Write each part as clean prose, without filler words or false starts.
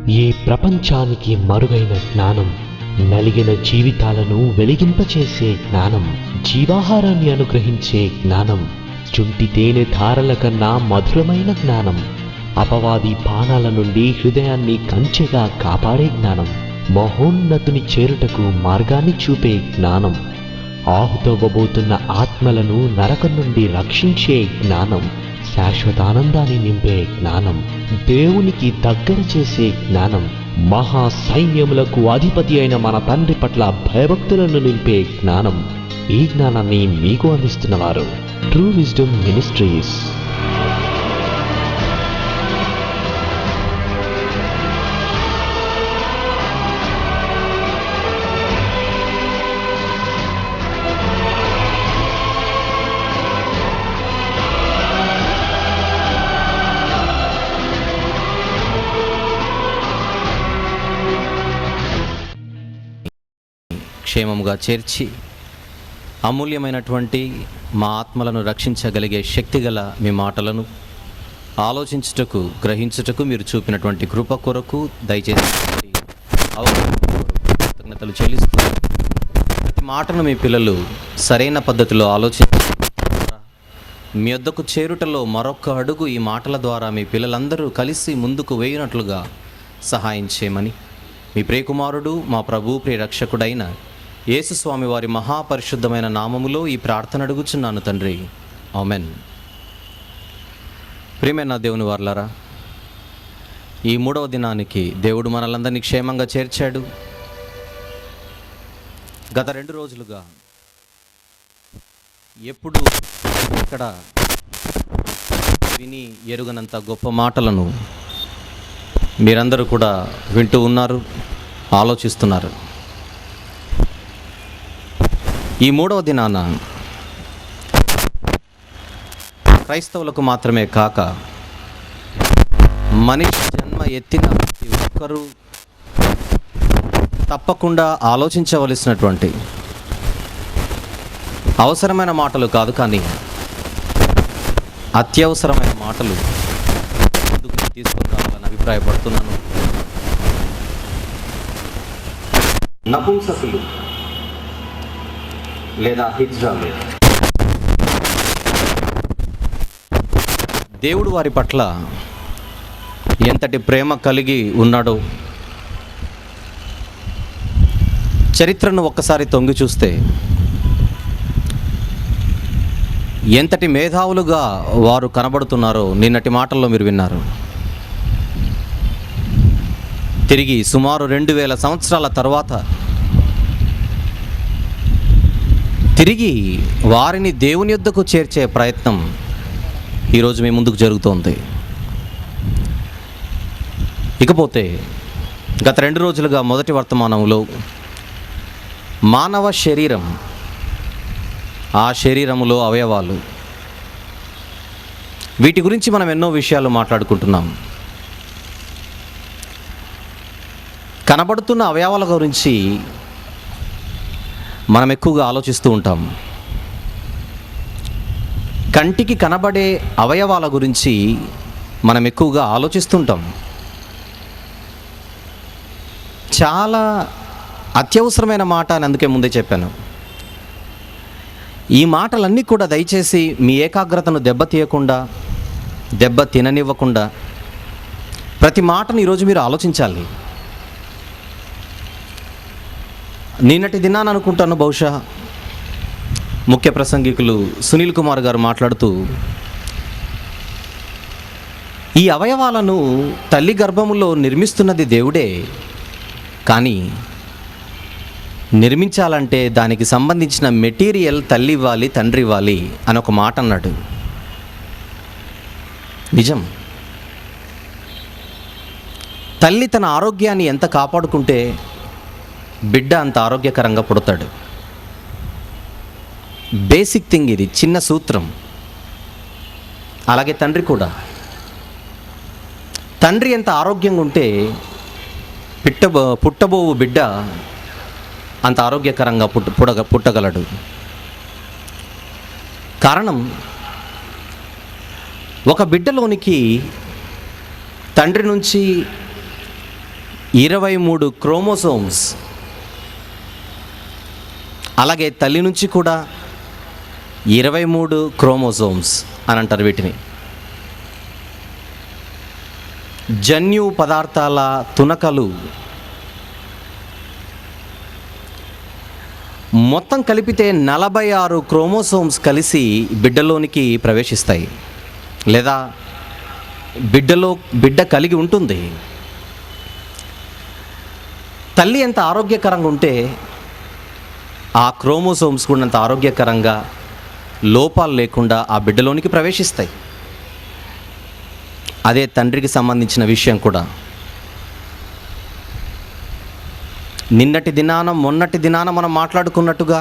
ఈ ప్రపంచానికి మరుగైన జ్ఞానం, నలిగిన జీవితాలను వెలిగింపచేసే జ్ఞానం, జీవాహారాన్ని అనుగ్రహించే జ్ఞానం, చుంటి తేనె ధారల కన్నా మధురమైన జ్ఞానం, అపవాది బాణాల నుండి హృదయాన్ని కంచెగా కాపాడే జ్ఞానం, మహోన్నతుని చేరుటకు మార్గాన్ని చూపే జ్ఞానం, ఆహుతవ్వబోతున్న ఆత్మలను నరకం నుండి రక్షించే జ్ఞానం, శాశ్వతానందాన్ని నింపే జ్ఞానం, దేవునికి దగ్గర చేసే జ్ఞానం, మహా సైన్యములకు అధిపతి అయిన మన తండ్రి పట్ల భయభక్తులను నింపే జ్ఞానం. ఈ జ్ఞానాన్ని మీకు అందిస్తున్నవారు ట్రూ విజ్డమ్ మినిస్ట్రీస్. క్షేమముగా చేర్చి అమూల్యమైనటువంటి మా ఆత్మలను రక్షించగలిగే శక్తిగల మీ మాటలను ఆలోచించుటకు, గ్రహించుటకు మీరు చూపినటువంటి కృప కొరకు దయచేసి కృతజ్ఞతలు చెల్లిస్తున్నారు. ప్రతి మాటను మీ పిల్లలు సరైన పద్ధతిలో ఆలోచించి మీ వద్దకు చేరుటలో మరొక అడుగు ఈ మాటల ద్వారా మీ పిల్లలందరూ కలిసి ముందుకు వేయునట్లుగా సహాయం చేయమని మీ ప్రియకుమారుడు, మా ప్రభు ప్రియ రక్షకుడైన యేసుస్వామి వారి మహాపరిశుద్ధమైన నామములో ఈ ప్రార్థన అడుగుచున్నాను తండ్రి, ఆమెన్. ప్రియమైన దేవుని వారలారా, ఈ 3వ దినానికి దేవుడు మనలందరినీ క్షేమంగా చేర్చాడు. గత 2 రోజులుగా ఎప్పుడు ఇక్కడ విని ఎరుగనంత గొప్ప మాటలను మీరందరూ కూడా వింటూ ఉన్నారు, ఆలోచిస్తున్నారు. ఈ 3వ దినాన క్రైస్తవులకు మాత్రమే కాక మనిషి జన్మ ఎత్తిన ప్రతి ఒక్కరూ తప్పకుండా ఆలోచించవలసినటువంటి అవసరమైన మాటలు కాదు, కానీ అత్యవసరమైన మాటలు ముందుకు తీసుకుని రావాలని అభిప్రాయపడుతున్నాను. నపుంసకులు లేదా హిజ్రాలు దేవుడు వారి పట్ల ఎంతటి ప్రేమ కలిగి ఉన్నాడో చరిత్రను ఒక్కసారి తొంగి చూస్తే ఎంతటి మేధావులుగా వారు కనబడుతున్నారో నిన్నటి మాటల్లో మీరు విన్నారు. తిరిగి సుమారు 2000 సంవత్సరాల తర్వాత తిరిగి వారిని దేవుని యొద్దకు చేర్చే ప్రయత్నం ఈరోజు మీ ముందుకు జరుగుతోంది. ఇకపోతే గత 2 రోజులుగా మొదటి వర్తమానంలో మానవ శరీరం, ఆ శరీరములో అవయవాలు, వీటి గురించి మనం ఎన్నో విషయాలు మాట్లాడుకుంటున్నాం. కనబడుతున్న అవయవాల గురించి మనం ఎక్కువగా ఆలోచిస్తూ ఉంటాం. కంటికి కనబడే అవయవాల గురించి మనం ఎక్కువగా ఆలోచిస్తుంటాం. చాలా అత్యవసరమైన మాట అని అందుకే ముందే చెప్పాను. ఈ మాటలన్నీ కూడా దయచేసి మీ ఏకాగ్రతను దెబ్బ తిననివ్వకుండా ప్రతి మాటను ఈరోజు మీరు ఆలోచించాలి. నిన్నటి దినాన్ని అనుకుంటాను, బహుశా ముఖ్య ప్రసంగికులు సునీల్ కుమార్ గారు మాట్లాడుతూ ఈ అవయవాలను తల్లి గర్భములో నిర్మిస్తున్నది దేవుడే, కానీ నిర్మించాలంటే దానికి సంబంధించిన మెటీరియల్ తల్లి ఇవ్వాలి, తండ్రి ఇవ్వాలి అని ఒక మాట అన్నాడు. నిజం. తల్లి తన ఆరోగ్యాన్ని ఎంత కాపాడుకుంటే బిడ్డ అంత ఆరోగ్యకరంగా పుడతాడు. బేసిక్ థింగ్ ఇది, చిన్న సూత్రం. అలాగే తండ్రి కూడా. తండ్రి ఎంత ఆరోగ్యంగా ఉంటే పుట్టబోవు బిడ్డ అంత ఆరోగ్యకరంగా పుట్టగలడు. కారణం, ఒక బిడ్డలోనికి తండ్రి నుంచి 23 క్రోమోసోమ్స్. అలాగే తల్లి నుంచి కూడా 23 క్రోమోసోమ్స్ అని అంటారు వీటిని. జన్యు పదార్థాల తునకలు మొత్తం కలిపితే 46 క్రోమోసోమ్స్ కలిసి బిడ్డలోనికి ప్రవేశిస్తాయి, లేదా బిడ్డ కలిగి ఉంటుంది. తల్లి ఎంత ఆరోగ్యకరంగా ఉంటే ఆ క్రోమోసోమ్స్ కూడా అంత ఆరోగ్యకరంగా లోపాలు లేకుండా ఆ బిడ్డలోనికి ప్రవేశిస్తాయి. అదే తండ్రికి సంబంధించిన విషయం కూడా. మొన్నటి దినాన మనం మాట్లాడుకున్నట్టుగా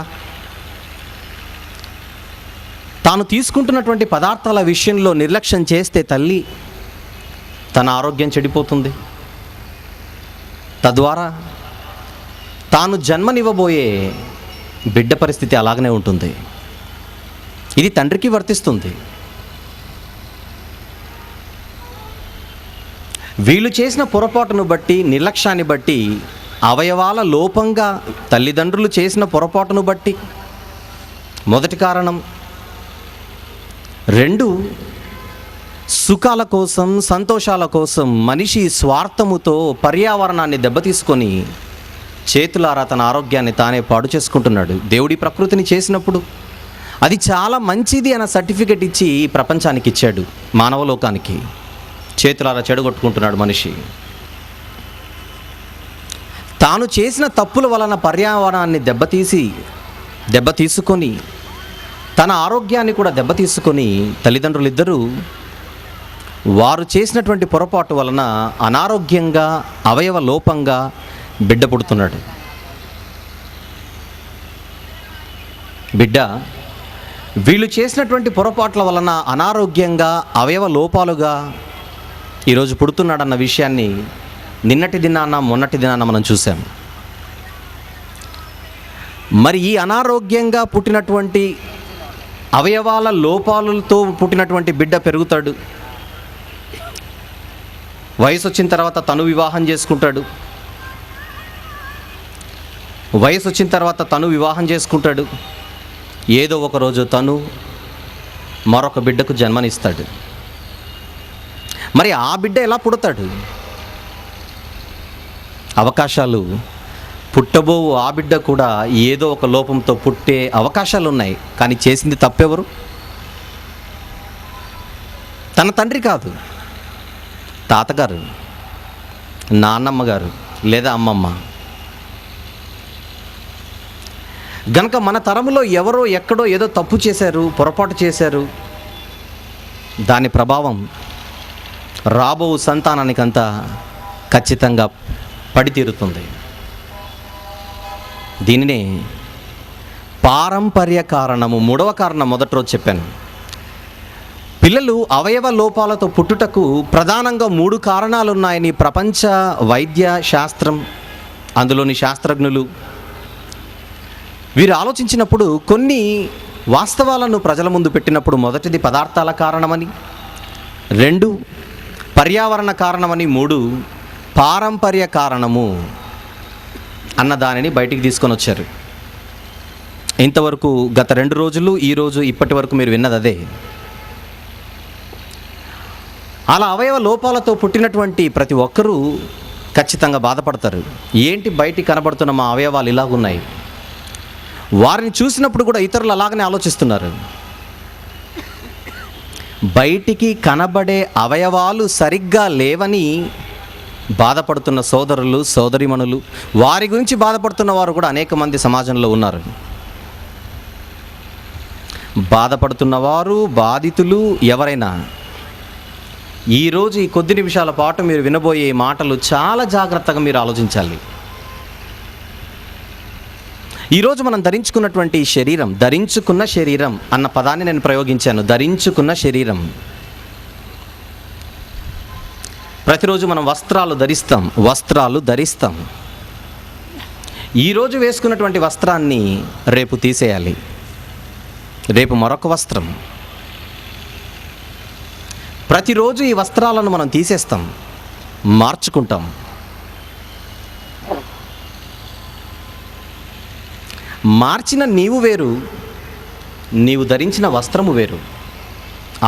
తాను తీసుకుంటున్నటువంటి పదార్థాల విషయంలో నిర్లక్ష్యం చేస్తే తల్లి తన ఆరోగ్యం చెడిపోతుంది. తద్వారా తాను జన్మనివ్వబోయే బిడ్డ పరిస్థితి అలాగనే ఉంటుంది. ఇది తండ్రికి వర్తిస్తుంది. వీళ్ళు చేసిన పొరపాటును బట్టి, నిర్లక్ష్యాన్ని బట్టి, అవయవాల లోపంగా తల్లిదండ్రులు చేసిన పొరపాటును బట్టి మొదటి కారణం. 2, సుఖాల కోసం, సంతోషాల కోసం మనిషి స్వార్థముతో పర్యావరణాన్ని దెబ్బతీసుకొని చేతులారా తన ఆరోగ్యాన్ని తానే పాడు చేసుకుంటున్నాడు. దేవుడి ప్రకృతిని చేసినప్పుడు అది చాలా మంచిది అన్న సర్టిఫికెట్ ఇచ్చి ప్రపంచానికి ఇచ్చాడు, మానవలోకానికి. చేతులారా చెడగొట్టుకుంటున్నాడు మనిషి. తాను చేసిన తప్పుల వలన పర్యావరణాన్ని దెబ్బతీసుకొని తన ఆరోగ్యాన్ని కూడా దెబ్బతీసుకొని తల్లిదండ్రులు ఇద్దరూ వారు చేసినటువంటి పొరపాటు వలన అనారోగ్యంగా, అవయవ లోపంగా బిడ్డ పుడుతున్నాడు. బిడ్డ వీళ్ళు చేసినటువంటి పొరపాట్ల వలన అనారోగ్యంగా, అవయవ లోపాలుగా ఈరోజు పుడుతున్నాడన్న విషయాన్ని మొన్నటి దినాన మనం చూసాం. మరి ఈ అనారోగ్యంగా పుట్టినటువంటి, అవయవాల లోపాలతో పుట్టినటువంటి బిడ్డ పెరుగుతాడు. వయసు వచ్చిన తర్వాత తను వివాహం చేసుకుంటాడు. ఏదో ఒకరోజు తను మరొక బిడ్డకు జన్మనిస్తాడు. మరి ఆ బిడ్డ ఎలా పుడతాడు? అవకాశాలు పుట్టబో ఆ బిడ్డ కూడా ఏదో ఒక లోపంతో పుట్టే అవకాశాలు ఉన్నాయి. కానీ చేసింది తప్పెవరు? తన తండ్రి కాదు, తాతగారు, నాన్నమ్మ గారు లేదా అమ్మమ్మ. గనక మన తరములో ఎవరో ఎక్కడో ఏదో తప్పు చేశారు, పొరపాటు చేశారు, దాని ప్రభావం రాబో సంతానానికంతా ఖచ్చితంగా పడి తీరుతుంది. దీనినే పారంపర్య కారణము. 3వ కారణం మొదటి రోజు చెప్పాను. పిల్లలు అవయవ లోపాలతో పుట్టుటకు ప్రధానంగా 3 కారణాలు ఉన్నాయని ప్రపంచ వైద్య శాస్త్రం, అందులోని శాస్త్రజ్ఞులు వీరు ఆలోచించినప్పుడు కొన్ని వాస్తవాలను ప్రజల ముందు పెట్టినప్పుడు, మొదటిది పదార్థాల కారణమని, 2 పర్యావరణ కారణమని, 3 పారంపర్య కారణము అన్న దానిని బయటికి తీసుకొని వచ్చారు. ఇంతవరకు గత 2 రోజులు, ఈరోజు ఇప్పటి వరకు మీరు విన్నది అదే. అలా అవయవ లోపాలతో పుట్టినటువంటి ప్రతి ఒక్కరూ ఖచ్చితంగా బాధపడతారు. ఏంటి బయటికి కనబడుతున్న మా అవయవాలు ఇలాగున్నాయి? వారిని చూసినప్పుడు కూడా ఇతరులు అలాగనే ఆలోచిస్తున్నారు. బయటికి కనబడే అవయవాలు సరిగ్గా లేవని బాధపడుతున్న సోదరులు, సోదరిమణులు, వారి గురించి బాధపడుతున్న వారు కూడా అనేక మంది సమాజంలో ఉన్నారు. బాధపడుతున్నవారు, బాధితులు ఎవరైనా ఈరోజు ఈ కొద్ది నిమిషాల పాటు మీరు వినబోయే మాటలు చాలా జాగ్రత్తగా మీరు ఆలోచించాలి. ఈరోజు మనం ధరించుకున్న శరీరం అన్న పదాన్ని నేను ప్రయోగించాను. ధరించుకున్న శరీరం. ప్రతిరోజు మనం వస్త్రాలు ధరిస్తాం. ఈరోజు వేసుకున్నటువంటి వస్త్రాన్ని రేపు తీసేయాలి. రేపు మరొక వస్త్రం. ప్రతిరోజు ఈ వస్త్రాలను మనం తీసేస్తాం, మార్చుకుంటాం. మార్చిన నీవు వేరు, నీవు ధరించిన వస్త్రము వేరు.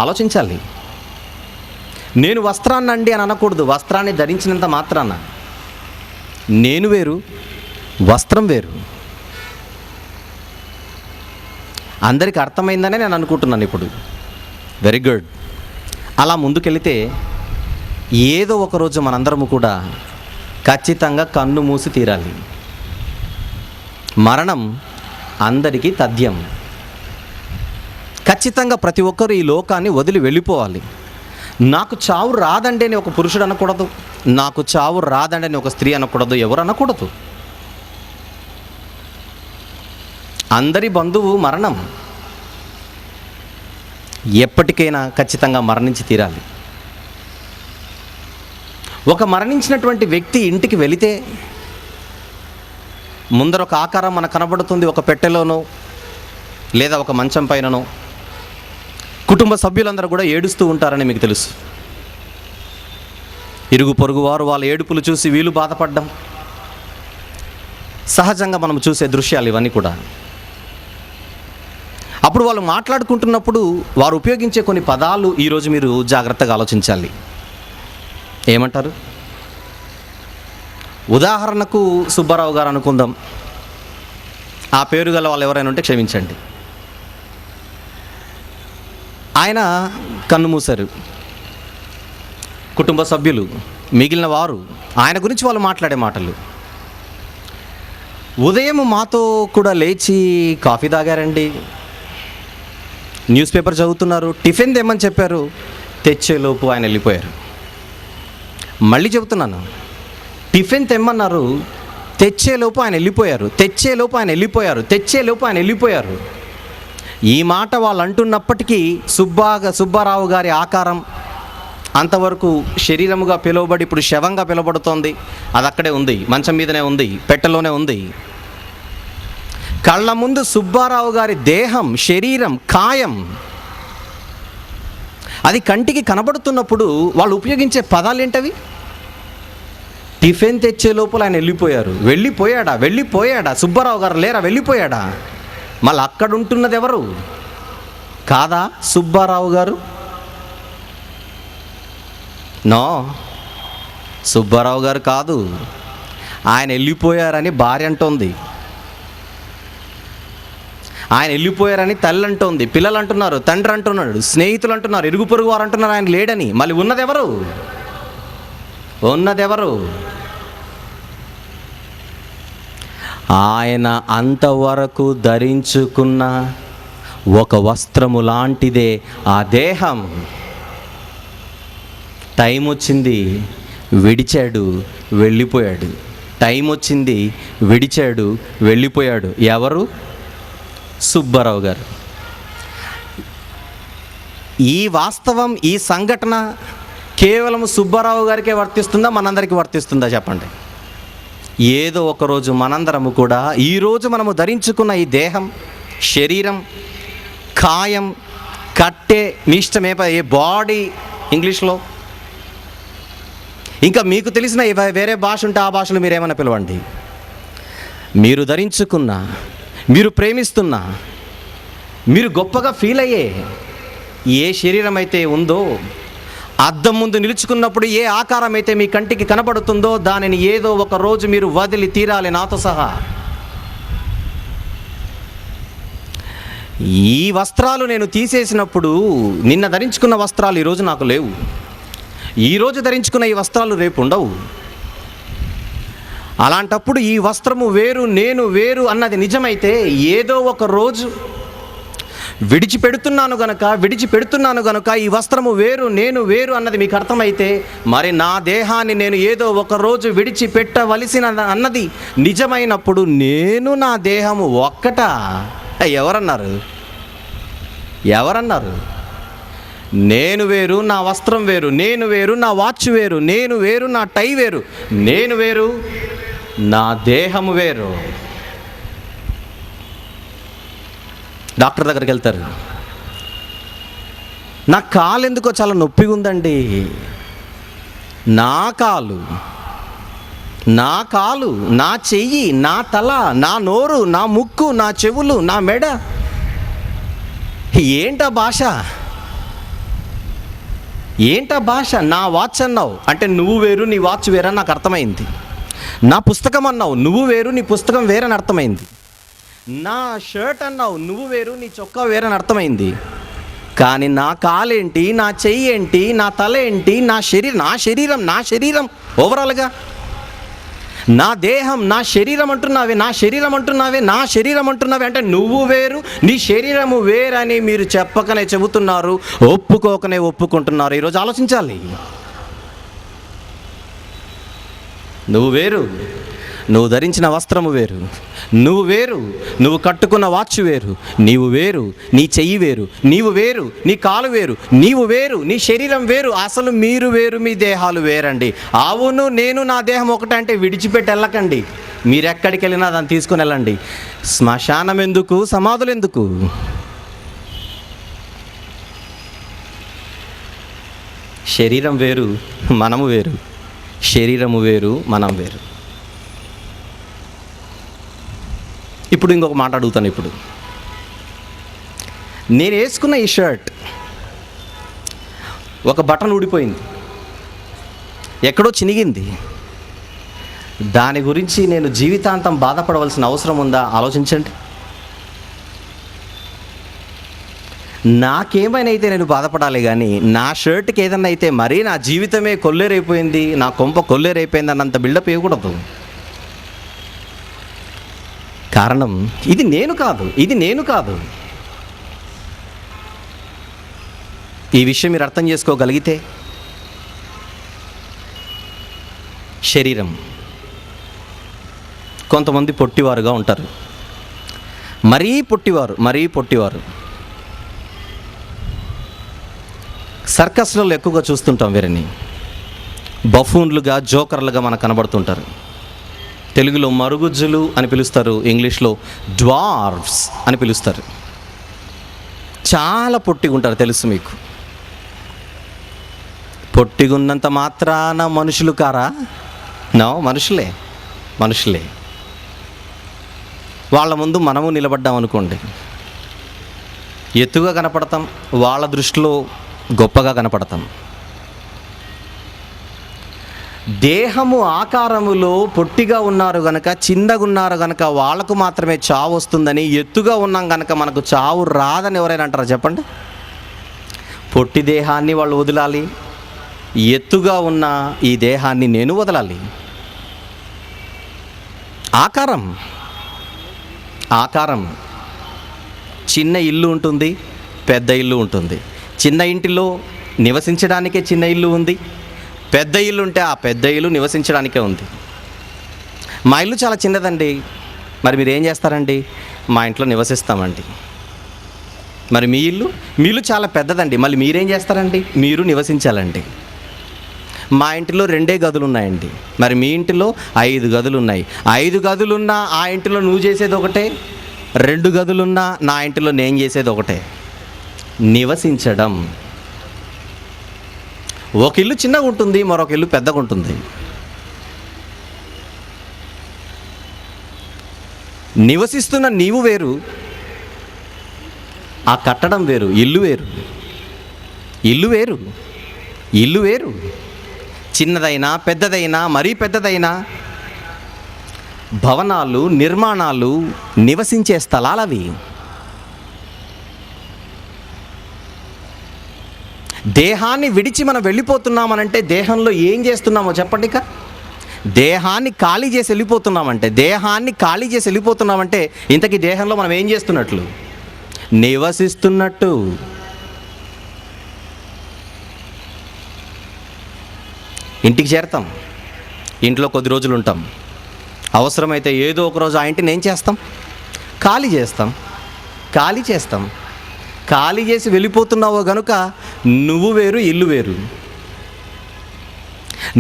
ఆలోచించాలి. నేను వస్త్రాన్నండి అని అనకూడదు. వస్త్రాన్ని ధరించినంత మాత్రాన నేను వేరు, వస్త్రం వేరు. అందరికీ అర్థమైందనే నేను అనుకుంటున్నాను ఇప్పుడు. Very good. అలా ముందుకెళితే ఏదో ఒకరోజు మనందరము కూడా ఖచ్చితంగా కన్ను మూసి తీరాలి. మరణం అందరికీ తథ్యం. ఖచ్చితంగా ప్రతి ఒక్కరు ఈ లోకాన్ని వదిలి వెళ్ళిపోవాలి. నాకు చావు రాదండి అని ఒక పురుషుడు అనకూడదు, నాకు చావు రాదండి అని ఒక స్త్రీ అనకూడదు, ఎవరు అనకూడదు. అందరి బంధువు మరణం. ఎప్పటికైనా ఖచ్చితంగా మరణించి తీరాలి. ఒక మరణించినటువంటి వ్యక్తి ఇంటికి వెళితే ముందర ఒక ఆకారం మనకు కనబడుతుంది, ఒక పెట్టెలోనో లేదా ఒక మంచం పైననో. కుటుంబ సభ్యులందరూ కూడా ఏడుస్తూ ఉంటారని మీకు తెలుసు. ఇరుగు పొరుగు వారు వాళ్ళ ఏడుపులు చూసి వీళ్ళు బాధపడ్డం సహజంగా మనం చూసే దృశ్యాలు ఇవన్నీ కూడా. అప్పుడు వాళ్ళు మాట్లాడుకుంటున్నప్పుడు వారు ఉపయోగించే కొన్ని పదాలు ఈరోజు మీరు జాగ్రత్తగా ఆలోచించాలి. ఏమంటారు? ఉదాహరణకు సుబ్బారావు గారు అనుకుందాం. ఆ పేరు గల వాళ్ళు ఎవరైనా ఉంటే క్షమించండి. ఆయన కన్ను మూశారు. కుటుంబ సభ్యులు మిగిలిన వారు ఆయన గురించి వాళ్ళు మాట్లాడే మాటలు. ఉదయం మాతో కూడా లేచి కాఫీ తాగారండి, న్యూస్ పేపర్ చదువుతున్నారు, టిఫిన్ తెమ్మని చెప్పారు, తెచ్చేలోపు ఆయన వెళ్ళిపోయారు. మళ్ళీ చెబుతున్నాను, టిఫిన్ తెమ్మన్నారు, తెచ్చేలోపు ఆయన వెళ్ళిపోయారు, తెచ్చేలోపు ఆయన వెళ్ళిపోయారు, తెచ్చేలోపు ఆయన వెళ్ళిపోయారు. ఈ మాట వాళ్ళు అంటున్నప్పటికీ సుబ్బారావు గారి ఆకారం అంతవరకు శరీరముగా పిలువబడి ఇప్పుడు శవంగా పిలువబడుతోంది. అది అక్కడే ఉంది, మంచం మీదనే ఉంది, పెట్టెలోనే ఉంది. కళ్ళ ముందు సుబ్బారావు గారి దేహం, శరీరం, కాయం అది కంటికి కనబడుతున్నప్పుడు వాళ్ళు ఉపయోగించే పదాలు ఏంటవి? టిఫిన్ తెచ్చే లోపల ఆయన వెళ్ళిపోయారు. వెళ్ళిపోయాడా? సుబ్బారావు గారు లేరా? వెళ్ళిపోయాడా? మళ్ళీ అక్కడ ఉంటున్నది ఎవరు? కాదా సుబ్బారావు గారు? నో, సుబ్బారావు గారు కాదు. ఆయన వెళ్ళిపోయారని భార్య అంటోంది, ఆయన వెళ్ళిపోయారని తల్లి అంటోంది, పిల్లలు అంటున్నారు, తండ్రి అంటున్నాడు, స్నేహితులు అంటున్నారు, ఇరుగు పొరుగు వారు అంటున్నారు ఆయన లేడని. మళ్ళీ ఉన్నదెవరు? ఆయన అంతవరకు ధరించుకున్న ఒక వస్త్రము లాంటిదే ఆ దేహం. టైం వచ్చింది, విడిచాడు, వెళ్ళిపోయాడు. టైం వచ్చింది, విడిచాడు, వెళ్ళిపోయాడు. ఎవరు? సుబ్బారావు గారు. ఈ వాస్తవం, ఈ సంఘటన కేవలం సుబ్బారావు గారికే వర్తిస్తుందా, మనందరికీ వర్తిస్తుందా చెప్పండి? ఏదో ఒకరోజు మనందరము కూడా ఈరోజు మనము ధరించుకున్న ఈ దేహం, శరీరం, కాయం, కట్టె, మీ ఇష్టమే ఏ బాడీ ఇంగ్లీష్లో, ఇంకా మీకు తెలిసిన వేరే భాష ఉంటే ఆ భాషలో మీరేమైనా పిలవండి. మీరు ధరించుకున్న, మీరు ప్రేమిస్తున్న, మీరు గొప్పగా ఫీల్ అయ్యే ఏ శరీరం అయితే ఉందో, అద్దం ముందు నిలుచుకున్నప్పుడు ఏ ఆకారం అయితే మీ కంటికి కనబడుతుందో దానిని ఏదో ఒక రోజు మీరు వదిలి తీరాలి, నాతో సహా. ఈ వస్త్రాలు నేను తీసేసినప్పుడు నిన్న ధరించుకున్న వస్త్రాలు ఈరోజు నాకు లేవు. ఈరోజు ధరించుకున్న ఈ వస్త్రాలు రేపు ఉండవు. అలాంటప్పుడు ఈ వస్త్రము వేరు, నేను వేరు అన్నది నిజమైతే ఏదో ఒక రోజు విడిచిపెడుతున్నాను గనుక ఈ వస్త్రము వేరు, నేను వేరు అన్నది మీకు అర్థమైతే, మరి నా దేహాన్ని నేను ఏదో ఒక రోజు విడిచిపెట్టవలసిన అన్నది నిజమైనప్పుడు నేను నా దేహము ఒక్కటా? ఎవరన్నారు? నేను వేరు, నా వస్త్రం వేరు, నేను వేరు, నా వాచ్ వేరు, నేను వేరు, నా టై వేరు, నేను వేరు, నా దేహము వేరు. డాక్టర్ దగ్గరికి వెళ్తారు, నా కాలు ఎందుకో చాలా నొప్పిగా ఉందండి. నా కాలు నా కాలు, నా చెయ్యి, నా తల, నా నోరు, నా ముక్కు, నా చెవులు, నా మెడ. ఏంటా భాష? ఏంటా భాష? నా వాచ్ అన్నావు అంటే నువ్వు వేరు, నీ వాచ్ వేరని నాకు అర్థమైంది. నా పుస్తకం అన్నావు, నువ్వు వేరు, నీ పుస్తకం వేరని అర్థమైంది. నా షర్ట్ అన్నావు, నువ్వు వేరు, నీ చొక్కా వేరని అర్థమైంది. కానీ నా కాలేంటి, నా చెయ్యి ఏంటి, నా తల ఏంటి, నా శరీరం ఓవరాల్గా నా దేహం, నా శరీరం అంటున్నావే అంటే నువ్వు వేరు, నీ శరీరము వేరని మీరు చెప్పకనే చెబుతున్నారు, ఒప్పుకోకనే ఒప్పుకుంటున్నారు. ఈరోజు ఆలోచించాలి. నువ్వు వేరు, నువ్వు ధరించిన వస్త్రము వేరు, నువ్వు వేరు, నువ్వు కట్టుకున్న వాచ్ వేరు, నీవు వేరు, నీ చెయ్యి వేరు, నీవు వేరు, నీ కాలు వేరు, నీవు వేరు, నీ శరీరం వేరు. అసలు మీరు వేరు, మీ దేహాలు వేరండి. అవును, నేను నా దేహం ఒకటంటే విడిచిపెట్టి వెళ్ళకండి. మీరు ఎక్కడికి వెళ్ళినా దాన్ని తీసుకుని వెళ్ళండి. శ్మశానం ఎందుకు, సమాధులు ఎందుకు? శరీరం వేరు, మనము వేరు. శరీరము వేరు, మనం వేరు. ఇప్పుడు ఇంకొక మాట అడుగుతాను. ఇప్పుడు నేను వేసుకున్న ఈ షర్ట్ ఒక బటన్ ఊడిపోయింది, ఎక్కడో చినిగింది. దాని గురించి నేను జీవితాంతం బాధపడవలసిన అవసరం ఉందా? ఆలోచించండి. నాకేమైనా అయితే నేను బాధపడాలి, కానీ నా షర్ట్కి ఏదన్నా అయితే మరీ నా జీవితమే కొల్లేరైపోయింది, నా కొంప కొల్లేరైపోయింది అన్నంత బిల్డప్ ఇవ్వకూడదు. కారణం ఇది నేను కాదు. ఈ విషయం మీరు అర్థం చేసుకోగలిగితే, శరీరం కొంతమంది పొట్టివారుగా ఉంటారు, మరీ పొట్టివారు. సర్కస్లలో ఎక్కువగా చూస్తుంటాం వీరిని. బఫూన్లుగా, జోకర్లుగా మనకు కనబడుతుంటారు. తెలుగులో మరుగుజ్జులు అని పిలుస్తారు, ఇంగ్లీష్లో డ్వార్ఫ్స్ అని పిలుస్తారు. చాలా పొట్టిగా ఉంటారు, తెలుసు మీకు. పొట్టిగున్నంత మాత్రాన మనుషులు కారా? నో, మనుషులే. వాళ్ళ ముందు మనము నిలబడ్డాం అనుకోండి, ఎత్తుగా కనపడతాం, వాళ్ళ దృష్టిలో గొప్పగా కనపడతాం. దేహము ఆకారములో పొట్టిగా ఉన్నారు గనక, చిన్నగా ఉన్నారు గనక వాళ్ళకు మాత్రమే చావు వస్తుందని, ఎత్తుగా ఉన్నాం గనక మనకు చావు రాదని ఎవరైనా అంటారా? చెప్పండి. పొట్టి దేహాన్ని వాళ్ళు వదలాలి, ఎత్తుగా ఉన్న ఈ దేహాన్ని నేను వదలాలి. ఆకారం చిన్న ఇల్లు ఉంటుంది, పెద్ద ఇల్లు ఉంటుంది. చిన్న ఇంటిలో నివసించడానికే చిన్న ఇల్లు ఉంది, పెద్ద ఇల్లు ఉంటే ఆ పెద్ద ఇల్లు నివసించడానికే ఉంది. మా ఇల్లు చాలా చిన్నదండి, మరి మీరు ఏం చేస్తారండి? మా ఇంట్లో నివసిస్తామండి. మరి మీ ఇల్లు చాలా పెద్దదండి, మళ్ళీ మీరేం చేస్తారండి? మీరు నివసించాలండి. మా ఇంటిలో 2 గదులు ఉన్నాయండి, మరి మీ ఇంటిలో 5 గదులు ఉన్నాయి. 5 గదులున్నా ఆ ఇంటిలో నువ్వు చేసేది ఒకటే, 2 గదులున్నా నా ఇంటిలో నేను చేసేది ఒకటే, నివసించడం. ఒక ఇల్లు చిన్నగా ఉంటుంది, మరొక ఇల్లు పెద్దగా ఉంటుంది. నివసిస్తున్న నీవు వేరు, ఆ కట్టడం వేరు. ఇల్లు వేరు. చిన్నదైనా పెద్దదైనా, మరీ పెద్దదైనా, భవనాలు, నిర్మాణాలు, నివసించే స్థలాలవి. దేహాన్ని విడిచి మనం వెళ్ళిపోతున్నామనంటే దేహంలో ఏం చేస్తున్నామో చెప్పండి. ఇక దేహాన్ని ఖాళీ చేసి వెళ్ళిపోతున్నామంటే ఇంతకీ దేహంలో మనం ఏం చేస్తున్నట్లు? నివసిస్తున్నట్టు. ఇంటికి చేరతాం, ఇంట్లో కొద్ది రోజులు ఉంటాం, అవసరమైతే ఏదో ఒక రోజు ఆ ఇంటిని ఏం చేస్తాం? ఖాళీ చేస్తాం. ఖాళీ చేసి వెళ్ళిపోతున్నావో గనుక నువ్వు వేరు, ఇల్లు వేరు.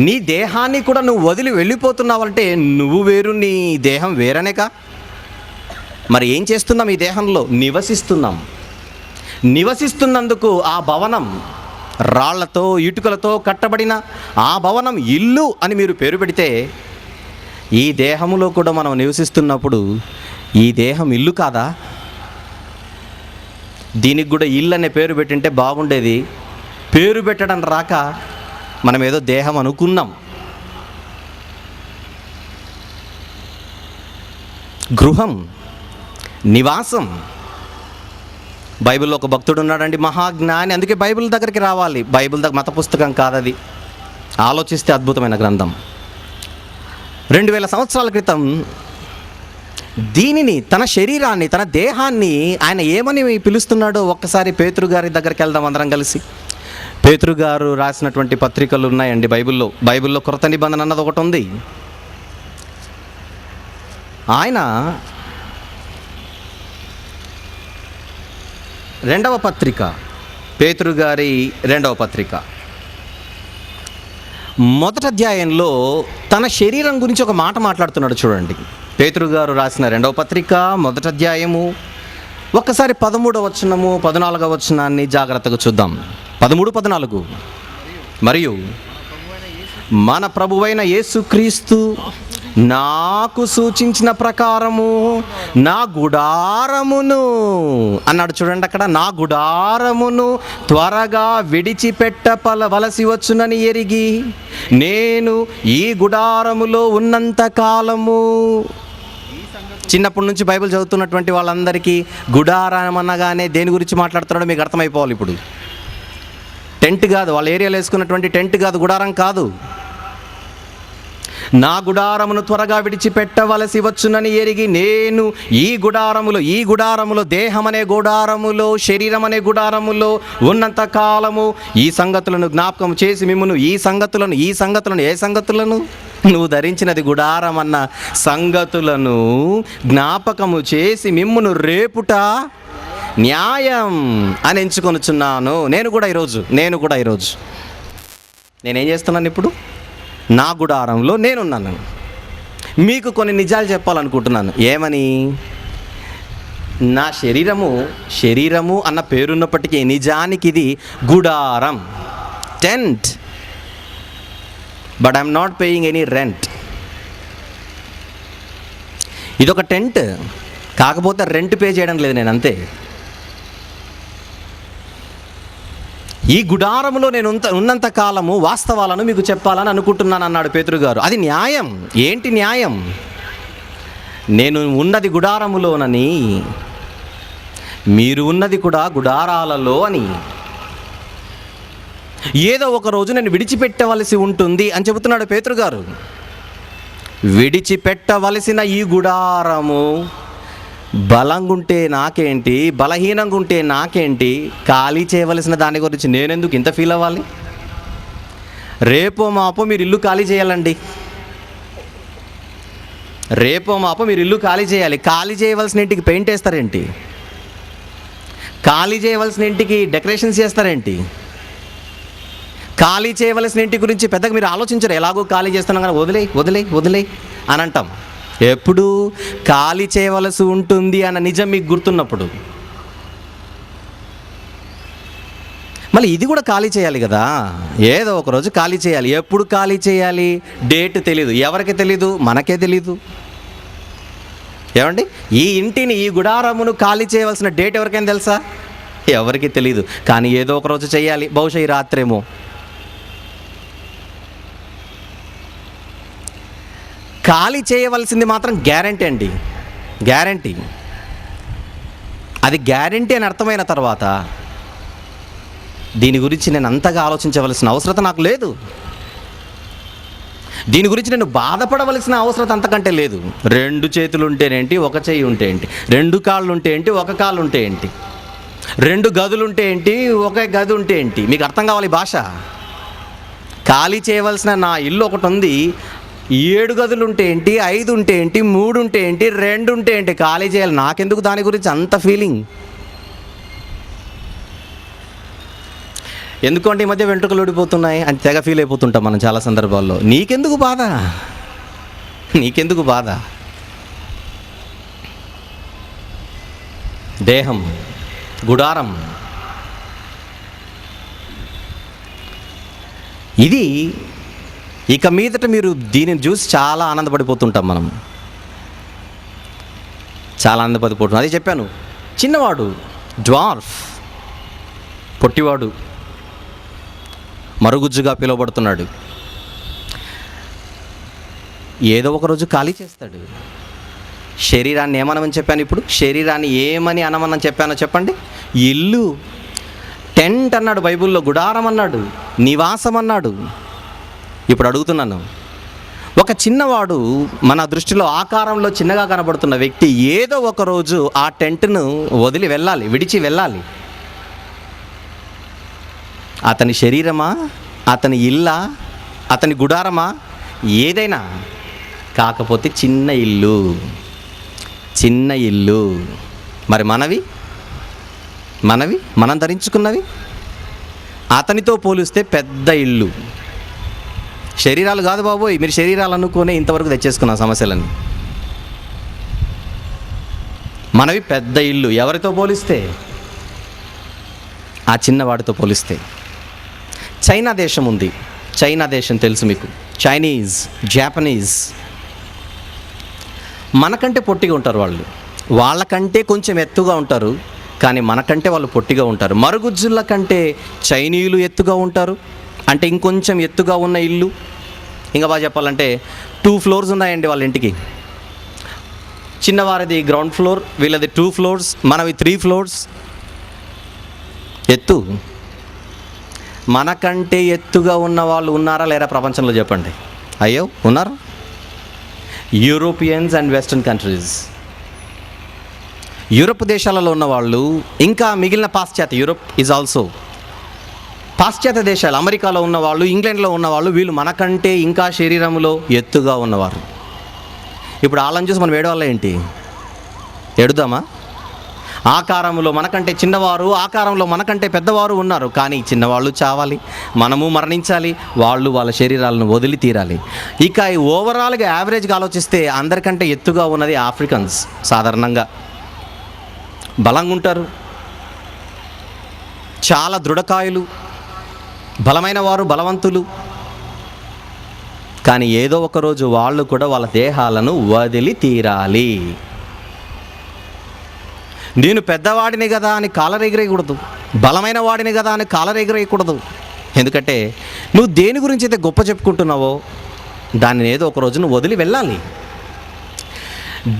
నీ దేహాన్ని కూడా నువ్వు వదిలి వెళ్ళిపోతున్నావంటే నువ్వు వేరు, నీ దేహం వేరనేకా. మరి ఏం చేస్తున్నాం? ఈ దేహంలో నివసిస్తున్నందుకు ఆ భవనం, రాళ్లతో ఇటుకలతో కట్టబడిన ఆ భవనం ఇల్లు అని మీరు పేరు పెడితే ఈ దేహములో కూడా మనం నివసిస్తున్నప్పుడు ఈ దేహం ఇల్లు కాదా? దీనికి కూడా ఇల్లు అనే పేరు పెట్టింటే బాగుండేది. పేరు పెట్టడం రాక మనం ఏదో దేహం అనుకున్నాం. గృహం, నివాసం. బైబిల్లో ఒక భక్తుడు ఉన్నాడండి, మహాజ్ఞాని. అందుకే బైబిల్ దగ్గరికి రావాలి. బైబిల్ దగ్గర మత పుస్తకం కాదది. ఆలోచిస్తే అద్భుతమైన గ్రంథం. 2000 సంవత్సరాల క్రితం దీనిని, తన శరీరాన్ని, తన దేహాన్ని ఆయన ఏమని పిలుస్తున్నాడో ఒక్కసారి పేతురు గారి దగ్గరికి వెళ్దాం అందరం కలిసి. పేతురు గారు రాసినటువంటి పత్రికలు ఉన్నాయండి బైబిల్లో క్రొత్త నిబంధన అన్నది ఒకటి ఉంది. ఆయన 2వ పత్రిక, పేతురు గారి 2వ పత్రిక 1వ అధ్యాయంలో తన శరీరం గురించి ఒక మాట మాట్లాడుతున్నాడు చూడండి. పేతురు గారు రాసిన 2వ పత్రిక 1వ అధ్యాయము ఒక్కసారి 13వ వచనము 14వ వచనాన్ని జాగ్రత్తగా చూద్దాం. 13, 14. మరియు మన ప్రభువైన యేసుక్రీస్తు నాకు సూచించిన ప్రకారము నా గుడారమును అన్నాడు చూడండి. అక్కడ నా గుడారమును త్వరగా విడిచిపెట్టవలసి వచ్చునని ఎరిగి నేను ఈ గుడారములో ఉన్నంత కాలము. చిన్నప్పటి నుంచి బైబిల్ చదువుతున్నటువంటి వాళ్ళందరికీ గుడారం అనగానే దేని గురించి మాట్లాడుతున్నాడో మీకు అర్థమైపోవాలి. ఇప్పుడు టెంట్ కాదు, వాళ్ళ ఏరియాలో వేసుకున్నటువంటి టెంట్ కాదు, గుడారం కాదు. నా గుడారమును త్వరగా విడిచిపెట్టవలసి వచ్చునని ఎరిగి నేను ఈ గుడారములో దేహం అనే గుడారములో, శరీరం అనే గుడారములో ఉన్నంత కాలము ఈ సంగతులను జ్ఞాపకం చేసి మిమ్మును ఈ సంగతులను ఏ సంగతులను? నువ్వు ధరించినది గుడారం అన్న సంగతులను జ్ఞాపకము చేసి మిమ్మును రేపుట న్యాయం అని ఎంచుకొనుచున్నాను. నేను కూడా ఈరోజు నేనేం చేస్తున్నాను? ఇప్పుడు నా గుడారంలో నేనున్నాను. మీకు కొన్ని నిజాలు చెప్పాలనుకుంటున్నాను. ఏమని? నా శరీరము అన్న పేరున్నప్పటికీ నిజానికి ఇది గుడారం, tent. But I'm not paying any rent. ఇదొక టెంట్, కాకపోతే రెంట్ పే చేయడం లేదు నేను, అంతే. ఈ గుడారములో నేను ఉన్నంత కాలము వాస్తవాలను మీకు చెప్పాలని అనుకుంటున్నాను అన్నాడు పేతురు గారు. అది న్యాయం. ఏంటి న్యాయం? నేను ఉన్నది గుడారములోనని, మీరు ఉన్నది కూడా గుడారాలలో అని. ఏదో ఒక రోజు నేను విడిచిపెట్టవలసి ఉంటుంది అని చెబుతున్నాడు పేతురు గారు. విడిచిపెట్టవలసిన ఈ గుడారము బలంగా ఉంటే నాకేంటి, బలహీనంగా ఉంటే నాకేంటి? ఖాళీ చేయవలసిన దాని గురించి నేనెందుకు ఇంత ఫీల్ అవ్వాలి? రేపో మాపో మీరు ఇల్లు ఖాళీ చేయాలండి. రేపో మాపో మీరు ఇల్లు ఖాళీ చేయాలి. ఖాళీ చేయవలసిన ఇంటికి పెయింట్ వేస్తారేంటి? ఖాళీ చేయవలసిన ఇంటికి డెకరేషన్స్ చేస్తారేంటి? ఖాళీ చేయవలసిన ఇంటి గురించి పెద్దగా మీరు ఆలోచించరు. ఎలాగో ఖాళీ చేస్తున్నాం కానీ వదిలే అని అంటాం. ఎప్పుడు ఖాళీ చేయవలసి ఉంటుంది అన్న నిజం మీకు గుర్తున్నప్పుడు. మళ్ళీ ఇది కూడా ఖాళీ చేయాలి కదా, ఏదో ఒక రోజు ఖాళీ చేయాలి. ఎప్పుడు ఖాళీ చేయాలి? డేట్ తెలీదు. ఎవరికి తెలీదు? మనకే తెలీదు. ఏమండి, ఈ ఇంటిని, ఈ గుడారమును ఖాళీ చేయవలసిన డేట్ ఎవరికైనా తెలుసా? ఎవరికి తెలీదు. కానీ ఏదో ఒక రోజు చేయాలి. బహుశా ఈ రాత్రేమో. ఖాళీ చేయవలసింది మాత్రం గ్యారంటీ అండి, గ్యారంటీ. అది గ్యారంటీ అని అర్థమైన తర్వాత దీని గురించి నేను అంతగా ఆలోచించవలసిన అవసరం నాకు లేదు. దీని గురించి నేను బాధపడవలసిన అవసరం అంతకంటే లేదు. 2 చేతులు ఉంటేనేంటి, ఒక చెయ్యి ఉంటే ఏంటి? 2 కాళ్ళు ఉంటే ఏంటి, ఒక కాళ్ళు ఉంటే ఏంటి? 2 గదులు ఉంటే ఏంటి, ఒక గది ఉంటే ఏంటి? మీకు అర్థం కావాలి భాష. ఖాళీ చేయవలసిన నా ఇల్లు ఒకటి ఉంది, 7 గదులు ఉంటే ఏంటి, 5 ఉంటే ఏంటి, 3 ఉంటే ఏంటి, 2 ఉంటే ఏంటి? ఖాళీ చేయాలి. నాకెందుకు దాని గురించి అంత ఫీలింగ్? ఎందుకంటే ఈ మధ్య వెంట్రుకలు ఊడిపోతున్నాయి అని తెగ ఫీల్ అయిపోతుంటాం మనం చాలా సందర్భాల్లో. నీకెందుకు బాధ? దేహం, గుడారం, ఇది ఇక మీదట మీరు దీనిని చూసి చాలా ఆనందపడిపోతుంటాం మనం, చాలా ఆనందపడిపోతున్నాం. అదే చెప్పాను, చిన్నవాడు డ్వార్ఫ్, పొట్టివాడు, మరుగుజ్జుగా పిలువబడుతున్నాడు. ఏదో ఒక రోజు ఖాళీ చేస్తాడు. శరీరాన్ని ఏమనమని చెప్పాను? ఇప్పుడు శరీరాన్ని ఏమని అనమని చెప్పానో చెప్పండి. ఇల్లు, టెంట్ అన్నాడు బైబిల్లో, గుడారం అన్నాడు, నివాసం అన్నాడు. ఇప్పుడు అడుగుతున్నాను, ఒక చిన్నవాడు మన దృష్టిలో ఆకారంలో చిన్నగా కనబడుతున్న వ్యక్తి ఏదో ఒక రోజు ఆ టెంట్ను వదిలి వెళ్ళాలి, విడిచి వెళ్ళాలి. అతని శరీరమా, అతని ఇల్లా, అతని గుడారమా, ఏదైనా కాకపోతే చిన్న ఇల్లు, చిన్న ఇల్లు. మరి మనవి మనం ధరించుకున్నవి అతనితో పోలిస్తే పెద్ద ఇల్లు. శరీరాలు కాదు బాబోయ్, మీరు శరీరాలు అనుకునే ఇంతవరకు తెచ్చేసుకున్న సమస్యలన్నీ. మనవి పెద్ద ఇల్లు. ఎవరితో పోలిస్తే? ఆ చిన్నవాడితో పోలిస్తే. చైనా దేశం ఉంది. చైనా దేశం తెలుసు మీకు, చైనీస్, జాపనీస్. మనకంటే పొట్టిగా ఉంటారు వాళ్ళు, వాళ్ళకంటే కొంచెం ఎత్తుగా ఉంటారు, కానీ మనకంటే వాళ్ళు పొట్టిగా ఉంటారు. మరుగుజ్జుల కంటే చైనీయులు ఎత్తుగా ఉంటారు, అంటే ఇంకొంచెం ఎత్తుగా ఉన్న ఇల్లు. ఇంకా బాగా చెప్పాలంటే 2 floors ఉన్నాయండి వాళ్ళ ఇంటికి. చిన్నవారిది గ్రౌండ్ ఫ్లోర్, వీళ్ళది 2 floors, మనవి 3 floors. ఎత్తు. మనకంటే ఎత్తుగా ఉన్న వాళ్ళు ఉన్నారా లేరా ప్రపంచంలో చెప్పండి? అయ్యో ఉన్నారు. Europeans and western countries, Europe దేశాలలో ఉన్నవాళ్ళు, ఇంకా మిగిలిన పాశ్చాత్య, యూరప్ ఈజ్ ఆల్సో పాశ్చాత్య దేశాలు, అమెరికాలో ఉన్నవాళ్ళు, ఇంగ్లాండ్లో ఉన్నవాళ్ళు, వీళ్ళు మనకంటే ఇంకా శరీరంలో ఎత్తుగా ఉన్నవారు. ఇప్పుడు వాళ్ళని చూసి మనం ఏడవాళ్ళ ఏంటి? ఎడుదామా? ఆకారంలో మనకంటే చిన్నవారు, ఆకారంలో మనకంటే పెద్దవారు ఉన్నారు, కానీ చిన్నవాళ్ళు చావాలి, మనము మరణించాలి, వాళ్ళు వాళ్ళ శరీరాలను వదిలి తీరాలి. ఇక ఓవరాల్గా యావరేజ్గా ఆలోచిస్తే అందరికంటే ఎత్తుగా ఉన్నది ఆఫ్రికన్స్. సాధారణంగా బలంగా ఉంటారు, చాలా దృఢకాయులు, బలమైన వారు, బలవంతులు. కానీ ఏదో ఒకరోజు వాళ్ళు కూడా వాళ్ళ దేహాలను వదిలి తీరాలి. నేను పెద్దవాడిని కదా అని కాలరెగరేయకూడదు, బలమైన వాడిని కదా అని కాలరెగరేయకూడదు. ఎందుకంటే నువ్వు దేని గురించి అయితే గొప్ప చెప్పుకుంటున్నావో దాన్ని ఏదో ఒక రోజు నువ్వు వదిలి వెళ్ళాలి.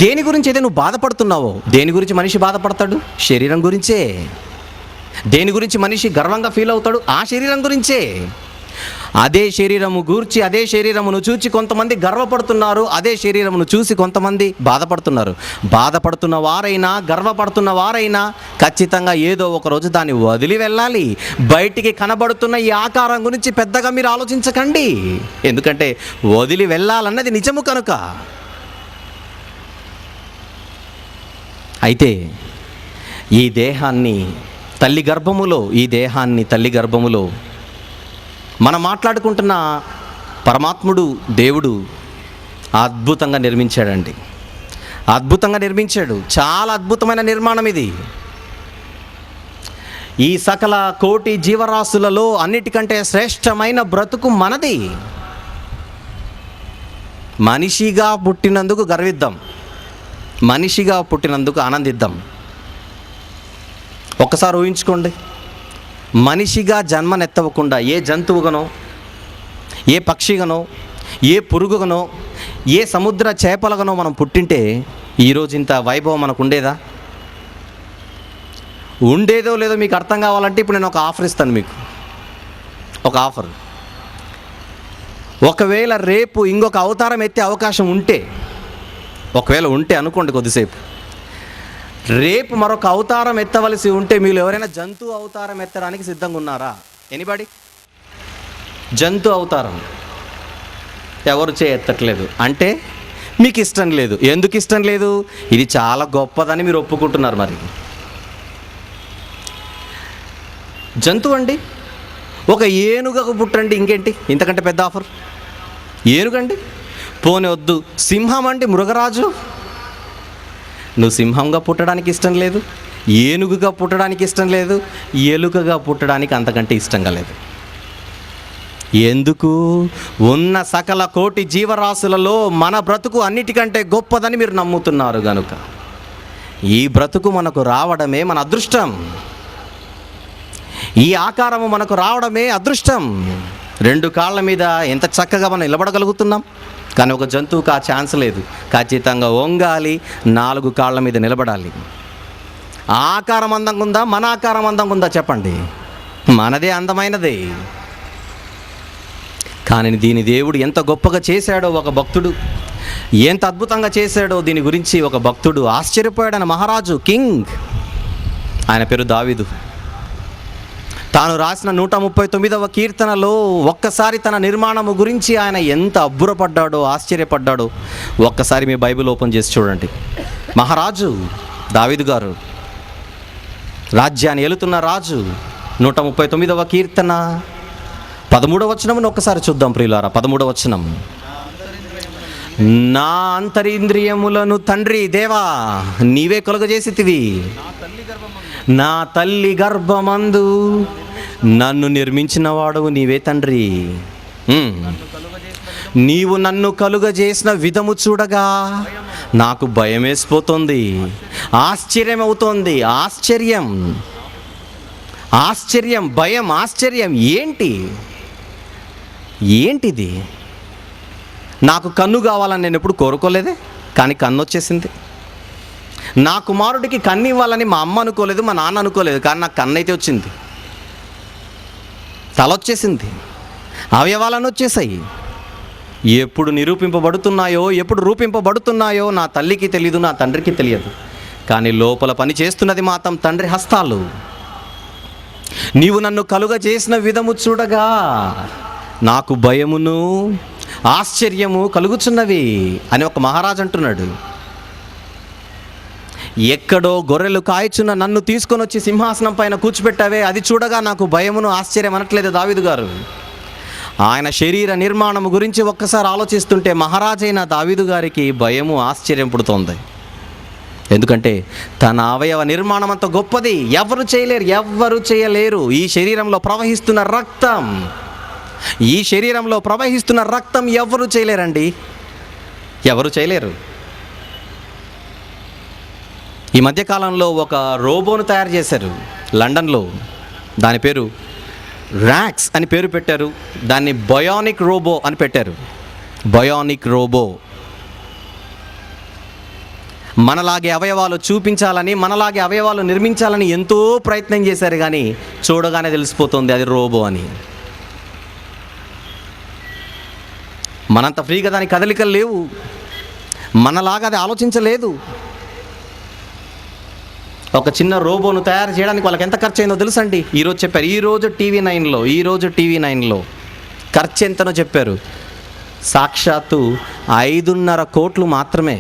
దేని గురించి అయితే నువ్వు బాధపడుతున్నావో, దేని గురించి మనిషి బాధపడతాడు? శరీరం గురించే. దేని గురించి మనిషి గర్వంగా ఫీల్ అవుతాడు? ఆ శరీరం గురించే. అదే శరీరము గూర్చి, అదే శరీరమును చూసి కొంతమంది గర్వపడుతున్నారు, అదే శరీరమును చూసి కొంతమంది బాధపడుతున్నారు. బాధపడుతున్న వారైనా, గర్వపడుతున్న వారైనా ఖచ్చితంగా ఏదో ఒక రోజు దాన్ని వదిలి వెళ్ళాలి. బయటికి కనబడుతున్న ఈ ఆకారం గురించి పెద్దగా మీరు ఆలోచించకండి, ఎందుకంటే వదిలి వెళ్ళాలన్నది నిజము కనుక. అయితే ఈ దేహాన్ని తల్లి గర్భములో మనం మాట్లాడుకుంటున్న పరమాత్ముడు, దేవుడు అద్భుతంగా నిర్మించాడండి. అద్భుతంగా నిర్మించాడు. చాలా అద్భుతమైన నిర్మాణం ఇది. ఈ సకల కోటి జీవరాశులలో అన్నిటికంటే శ్రేష్టమైన బ్రతుకు మనది. మనిషిగా పుట్టినందుకు గర్విద్దాం, మనిషిగా పుట్టినందుకు ఆనందిద్దాం. ఒక్కసారి ఊహించుకోండి, మనిషిగా జన్మనెత్తవకుండా ఏ జంతువుగానో, ఏ పక్షిగానో, ఏ పురుగుగానో, ఏ సముద్ర చేపలగానో మనం పుట్టింటే ఈరోజు ఇంత వైభవం మనకు ఉండేదా? ఉండేదో లేదో మీకు అర్థం కావాలంటే ఇప్పుడు నేను ఒక ఆఫర్ ఇస్తాను మీకు. ఒక ఆఫర్. ఒకవేళ రేపు ఇంకొక అవతారం ఎత్తే అవకాశం ఉంటే, ఒకవేళ ఉంటే అనుకోండి కొద్దిసేపు, రేపు మరొక అవతారం ఎత్తవలసి ఉంటే మీరు ఎవరైనా జంతు అవతారం ఎత్తడానికి సిద్ధంగా ఉన్నారా? ఎనీబడి? జంతు అవతారం ఎవరు ఎత్తట్లేదు అంటే మీకు ఇష్టం లేదు. ఎందుకు ఇష్టం లేదు? ఇది చాలా గొప్పదని మీరు ఒప్పుకుంటున్నారు. మరి జంతువు అండి, ఒక ఏనుగకు పుట్టండి, ఇంకేంటి ఇంతకంటే పెద్ద ఆఫర్? ఏనుగండి, పోనీ వద్దు, సింహం అండి, మృగరాజు. నువ్వు సింహంగా పుట్టడానికి ఇష్టం లేదు, ఏనుగుగా పుట్టడానికి ఇష్టం లేదు, ఎలుకగా పుట్టడానికి అంతకంటే ఇష్టంగా లేదు. ఎందుకు? ఉన్న సకల కోటి జీవరాశులలో మన బ్రతుకు అన్నిటికంటే గొప్పదని మీరు నమ్ముతున్నారు గనుక ఈ బ్రతుకు మనకు రావడమే మన అదృష్టం. ఈ ఆకారము మనకు రావడమే అదృష్టం. 2 కాళ్ళ మీద ఎంత చక్కగా మనం నిలబడగలుగుతున్నాం. కానీ ఒక జంతువుకి ఆ ఛాన్స్ లేదు. ఖచ్చితంగా వంగాలి, 4 కాళ్ళ మీద నిలబడాలి. ఆ ఆకారం అందంగా ఉందా? మన ఆకారం అందంగా ఉందా? చెప్పండి. మనదే అందమైనదే. కానీ దీని దేవుడు ఎంత గొప్పగా చేశాడో ఒక భక్తుడు, ఎంత అద్భుతంగా చేశాడో దీని గురించి ఒక భక్తుడు ఆశ్చర్యపోయాడని మహారాజు, కింగ్, ఆయన పేరు దావీదు. తాను రాసిన 139వ కీర్తనలో ఒక్కసారి తన నిర్మాణము గురించి ఆయన ఎంత అబ్బురపడ్డాడో, ఆశ్చర్యపడ్డాడో ఒక్కసారి మీ బైబిల్ ఓపెన్ చేసి చూడండి. మహారాజు దావీదు గారు, రాజ్యాన్ని ఏలుతున్న రాజు, 139వ కీర్తన 13వ వచనమును ఒక్కసారి చూద్దాం ప్రియులారా. 13వ వచనం, నా అంతరింద్రియములను తండ్రి దేవా నీవే కలుగజేసితివి, నా తల్లి గర్భమందు నన్ను నిర్మించిన వాడవు నీవే తండ్రి. నీవు నన్ను కలుగజేసిన విధము చూడగా నాకు భయం వేసిపోతుంది, ఆశ్చర్యం అవుతోంది. ఆశ్చర్యం, ఆశ్చర్యం, భయం, ఆశ్చర్యం. ఏంటిది? నాకు కన్ను కావాలని నేను ఎప్పుడు కోరుకోలేదే, కానీ కన్ను వచ్చేసింది. నా కుమారుడికి కన్ను ఇవ్వాలని మా అమ్మ అనుకోలేదు, మా నాన్న అనుకోలేదు, కానీ నాకు కన్ను అయితే వచ్చింది. తల వచ్చేసింది, అవయవాలను వచ్చేసాయి. ఎప్పుడు నిరూపింపబడుతున్నాయో, ఎప్పుడు రూపింపబడుతున్నాయో నా తల్లికి తెలియదు, నా తండ్రికి తెలియదు. కానీ లోపల పని చేస్తున్నది మాత్రం తండ్రి హస్తాలు. నీవు నన్ను కలుగజేసిన విధము చూడగా నాకు భయమును ఆశ్చర్యము కలుగుచున్నవి అని ఒక మహారాజు అంటున్నాడు. ఎక్కడో గొర్రెలు కాయచున్న నన్ను తీసుకొని వచ్చి సింహాసనం పైన కూర్చోబెట్టావే, అది చూడగా నాకు భయమును ఆశ్చర్యం అనట్లేదు దావీదు గారు. ఆయన శరీర నిర్మాణము గురించి ఒక్కసారి ఆలోచిస్తుంటే మహారాజైన దావీదు గారికి భయము, ఆశ్చర్యం పుడుతోంది. ఎందుకంటే తన అవయవ నిర్మాణం అంత గొప్పది, ఎవరు చేయలేరు. ఈ శరీరంలో ప్రవహిస్తున్న రక్తం, ఎవరు చేయలేరండి, ఎవరు చేయలేరు. ఈ మధ్యకాలంలో ఒక రోబోను తయారు చేశారు లండన్లో. దాని పేరు ర్యాక్స్ అని పేరు పెట్టారు. దాన్ని బయోనిక్ రోబో అని పెట్టారు. బయోనిక్ రోబో మనలాగే అవయవాలు చూపించాలని, మనలాగే అవయవాలు నిర్మించాలని ఎంతో ప్రయత్నం చేశారు, కానీ చూడగానే తెలిసిపోతుంది అది రోబో అని. మనంత ఫ్రీగా దాని కదలికలు లేవు, మనలాగా అది ఆలోచించలేదు. ఒక చిన్న రోబోను తయారు చేయడానికి వాళ్ళకి ఎంత ఖర్చు అయిందో తెలుసండి? ఈరోజు చెప్పారు, ఈరోజు టీవీ నైన్లో ఖర్చు ఎంతనో చెప్పారు. సాక్షాత్తు 5.5 కోట్లు మాత్రమే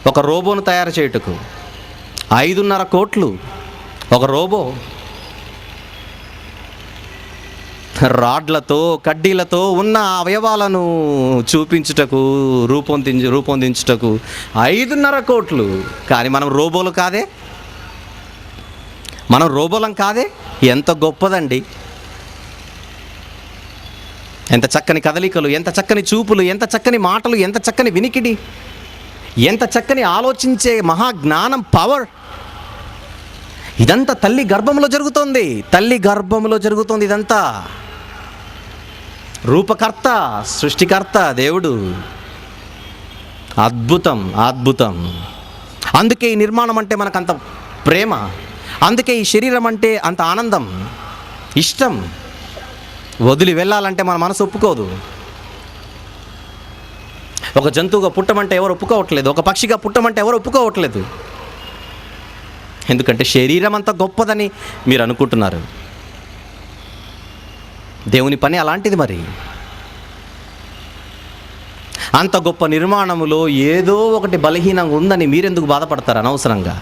ఒక రోబోను తయారు చేయుటకు. 5.5 కోట్లు ఒక రోబో. రాడ్లతో, కడ్డీలతో ఉన్న అవయవాలను చూపించుటకు, రూపొందించుటకు 5.5 కోట్లు. కానీ మనం రోబోలు కాదే, మనం రోబోలం కాదే. ఎంత గొప్పదండి! ఎంత చక్కని కదలికలు, ఎంత చక్కని చూపులు, ఎంత చక్కని మాటలు, ఎంత చక్కని వినికిడి, ఎంత చక్కని ఆలోచించే మహాజ్ఞానం, పవర్. ఇదంతా తల్లి గర్భంలో జరుగుతోంది. ఇదంతా రూపకర్త, సృష్టికర్త దేవుడు. అద్భుతం. అందుకే ఈ నిర్మాణం అంటే మనకంత ప్రేమ, అందుకే ఈ శరీరం అంటే అంత ఆనందం, ఇష్టం. వదిలి వెళ్ళాలంటే మన మనసు ఒప్పుకోదు. ఒక జంతువుగా పుట్టమంటే ఎవరు ఒప్పుకోవట్లేదు, ఒక పక్షిగా పుట్టమంటే ఎవరు ఒప్పుకోవట్లేదు. ఎందుకంటే శరీరం అంత గొప్పదని మీరు అనుకుంటున్నారు. దేవుని పని అలాంటిది. మరి అంత గొప్ప నిర్మాణములో ఏదో ఒకటి బలహీనంగా ఉందని మీరెందుకు బాధపడతారు అనవసరంగా?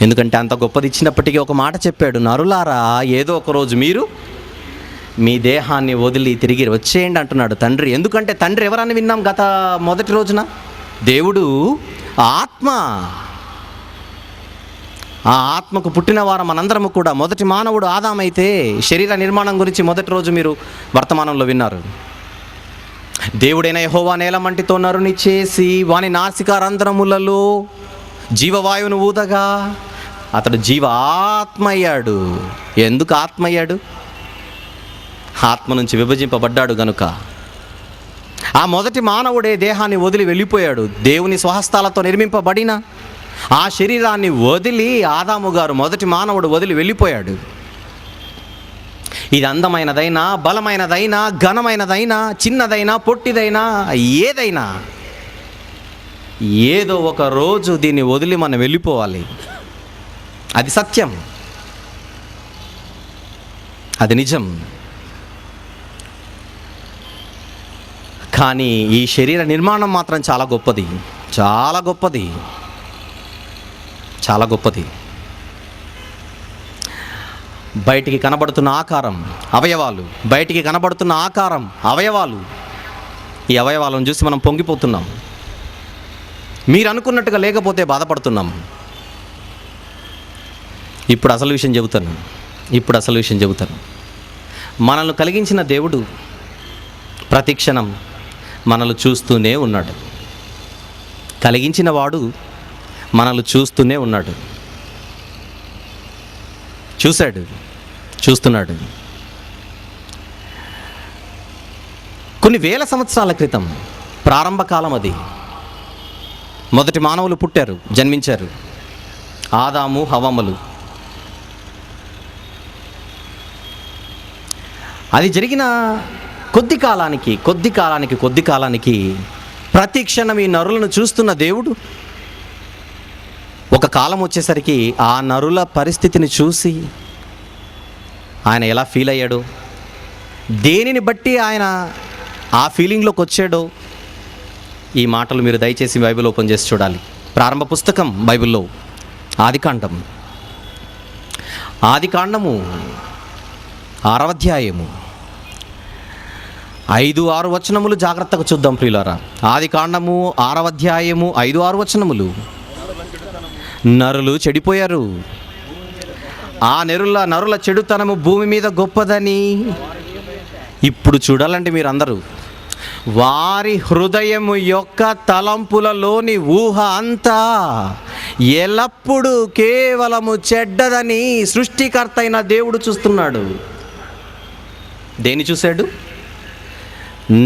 ఎందుకంటే అంత గొప్పది ఇచ్చినప్పటికీ ఒక మాట చెప్పాడు, నరులారా ఏదో ఒక రోజు మీరు మీ దేహాన్ని వదిలి తిరిగి వచ్చేయండి అంటున్నాడు తండ్రి. ఎందుకంటే తండ్రి ఎవరని విన్నాం గత మొదటి రోజున? దేవుడు ఆత్మ. ఆ ఆత్మకు పుట్టిన వారు మనందరము కూడా. మొదటి మానవుడు ఆదామైతే శరీర నిర్మాణం గురించి మొదటి రోజు మీరు వర్తమానంలో విన్నారు. దేవుడైన యెహోవా నేలమంటితో నరుని చేసి వాని నాసికా రంధ్రములలో జీవవాయువును ఊదగా అతడు జీవ ఆత్మ అయ్యాడు. ఎందుకు ఆత్మ అయ్యాడు? ఆత్మ నుంచి విభజింపబడ్డాడు గనుక. ఆ మొదటి మానవుడే దేహాన్ని వదిలి వెళ్ళిపోయాడు. దేవుని స్వహస్తాలతో నిర్మింపబడిన ఆ శరీరాన్ని వదిలి ఆదాము గారు మొదటి మానవుడు వదిలి వెళ్ళిపోయాడు. ఇది అందమైనదైనా, బలమైనదైనా, ఘనమైనదైనా, చిన్నదైనా, పొట్టిదైనా, ఏదైనా ఏదో ఒక రోజు దీన్ని వదిలి మనం వెళ్ళిపోవాలి. అది సత్యం, అది నిజం. కానీ ఈ శరీర నిర్మాణం మాత్రం చాలా గొప్పది, చాలా గొప్పది, చాలా గొప్పది. బయటికి కనబడుతున్న ఆకారం అవయవాలు, బయటికి కనబడుతున్న ఆకారం అవయవాలు. ఈ అవయవాలను చూసి మనం పొంగిపోతున్నాం. మీరు అనుకున్నట్టుగా లేకపోతే బాధపడుతున్నాం. ఇప్పుడు అసలు విషయం చెబుతాను. మనల్ని కలిగించిన దేవుడు ప్రతి క్షణం మనల్ని చూస్తూనే ఉన్నాడు. కలిగించిన వాడు మనల్ని చూస్తూనే ఉన్నాడు. చూస్తున్నాడు. కొన్ని వేల సంవత్సరాల క్రితం ప్రారంభకాలం అది. మొదటి మానవులు పుట్టారు, జన్మించారు. ఆదాము హవ్వలు. అది జరిగిన కొద్ది కాలానికి ప్రతి క్షణం ఈ నరులను చూస్తున్న దేవుడు ఒక కాలం వచ్చేసరికి ఆ నరుల పరిస్థితిని చూసి ఆయన ఎలా ఫీల్ అయ్యాడో, దేనిని బట్టి ఆయన ఆ ఫీలింగ్లోకి వచ్చాడో ఈ మాటలు మీరు దయచేసి బైబిల్ ఓపెన్ చేసి చూడాలి. ప్రారంభ పుస్తకం బైబిల్లో ఆదికాండము 6వ అధ్యాయము 5-6 వచనములు జాగ్రత్తగా చూద్దాం ప్రియులారా. ఆదికాండము 6వ అధ్యాయము 5-6 వచనములు. నరులు చెడిపోయారు. ఆ నరుల చెడుతనము భూమి మీద గొప్పదని ఇప్పుడు చూడాలండి మీరందరూ. వారి హృదయము యొక్క తలంపులలోని ఊహ అంతా ఎల్లప్పుడూ కేవలము చెడ్డదని సృష్టికర్త అయిన దేవుడు చూస్తున్నాడు. దేని చూశాడు?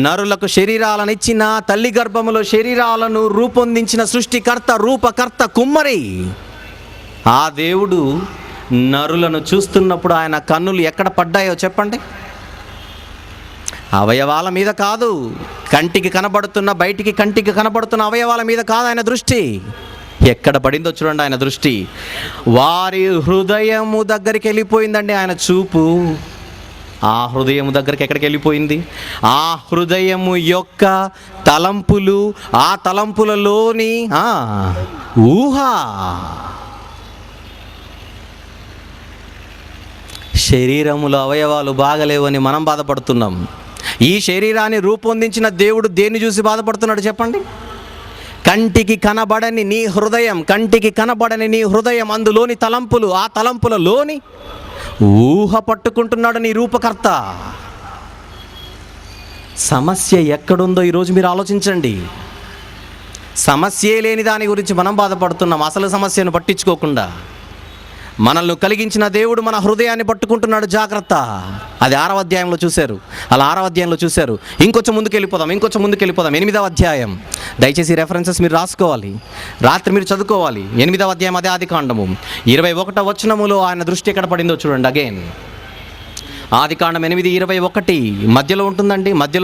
నరులకు శరీరాలను ఇచ్చిన, తల్లి గర్భములో శరీరాలను రూపొందించిన సృష్టికర్త, రూపకర్త, కుమ్మరి ఆ దేవుడు నరులను చూస్తున్నప్పుడు ఆయన కన్నులు ఎక్కడ పడ్డాయో చెప్పండి. అవయవాల మీద కాదు, బయటికి కంటికి కనబడుతున్న అవయవాల మీద కాదు ఆయన దృష్టి. ఎక్కడ పడిందో చూడండి ఆయన దృష్టి. వారి హృదయము దగ్గరికి వెళ్ళిపోయిందండి ఆయన చూపు. ఆ హృదయము దగ్గరికి ఎక్కడికి వెళ్ళిపోయింది? ఆ హృదయము యొక్క తలంపులు, ఆ తలంపులలోని ఊహ. శరీరములో అవయవాలు బాగలేవని మనం బాధపడుతున్నాం. ఈ శరీరాన్ని రూపొందించిన దేవుడు దేన్ని చూసి బాధపడుతున్నాడు చెప్పండి? కంటికి కనబడని నీ హృదయం, అందులోని తలంపులు, ఆ తలంపులలోని ఊహ పట్టుకుంటున్నాడు నీ రూపకర్త. సమస్య ఎక్కడుందో ఈరోజు మీరు ఆలోచించండి. సమస్యే లేని దాని గురించి మనం బాధపడుతున్నాం, అసలు సమస్యను పట్టించుకోకుండా. మనల్ని కలిగించిన దేవుడు మన హృదయాన్ని పట్టుకుంటున్నాడు. జాగ్రత్త. అది 6వ అధ్యాయంలో చూశారు. అలా 6వ అధ్యాయంలో చూశారు. ఇంకొంచెం ముందుకు వెళ్ళిపోదాం. 8వ అధ్యాయం. దయచేసి రెఫరెన్సెస్ మీరు రాసుకోవాలి, రాత్రి మీరు చదువుకోవాలి. 8వ అధ్యాయం అదే ఆదికాండము 21వ వచనములో ఆయన దృష్టి ఎక్కడ పడిందో చూడండి. అగైన్ ఆదికాండం 8:21 మధ్యలో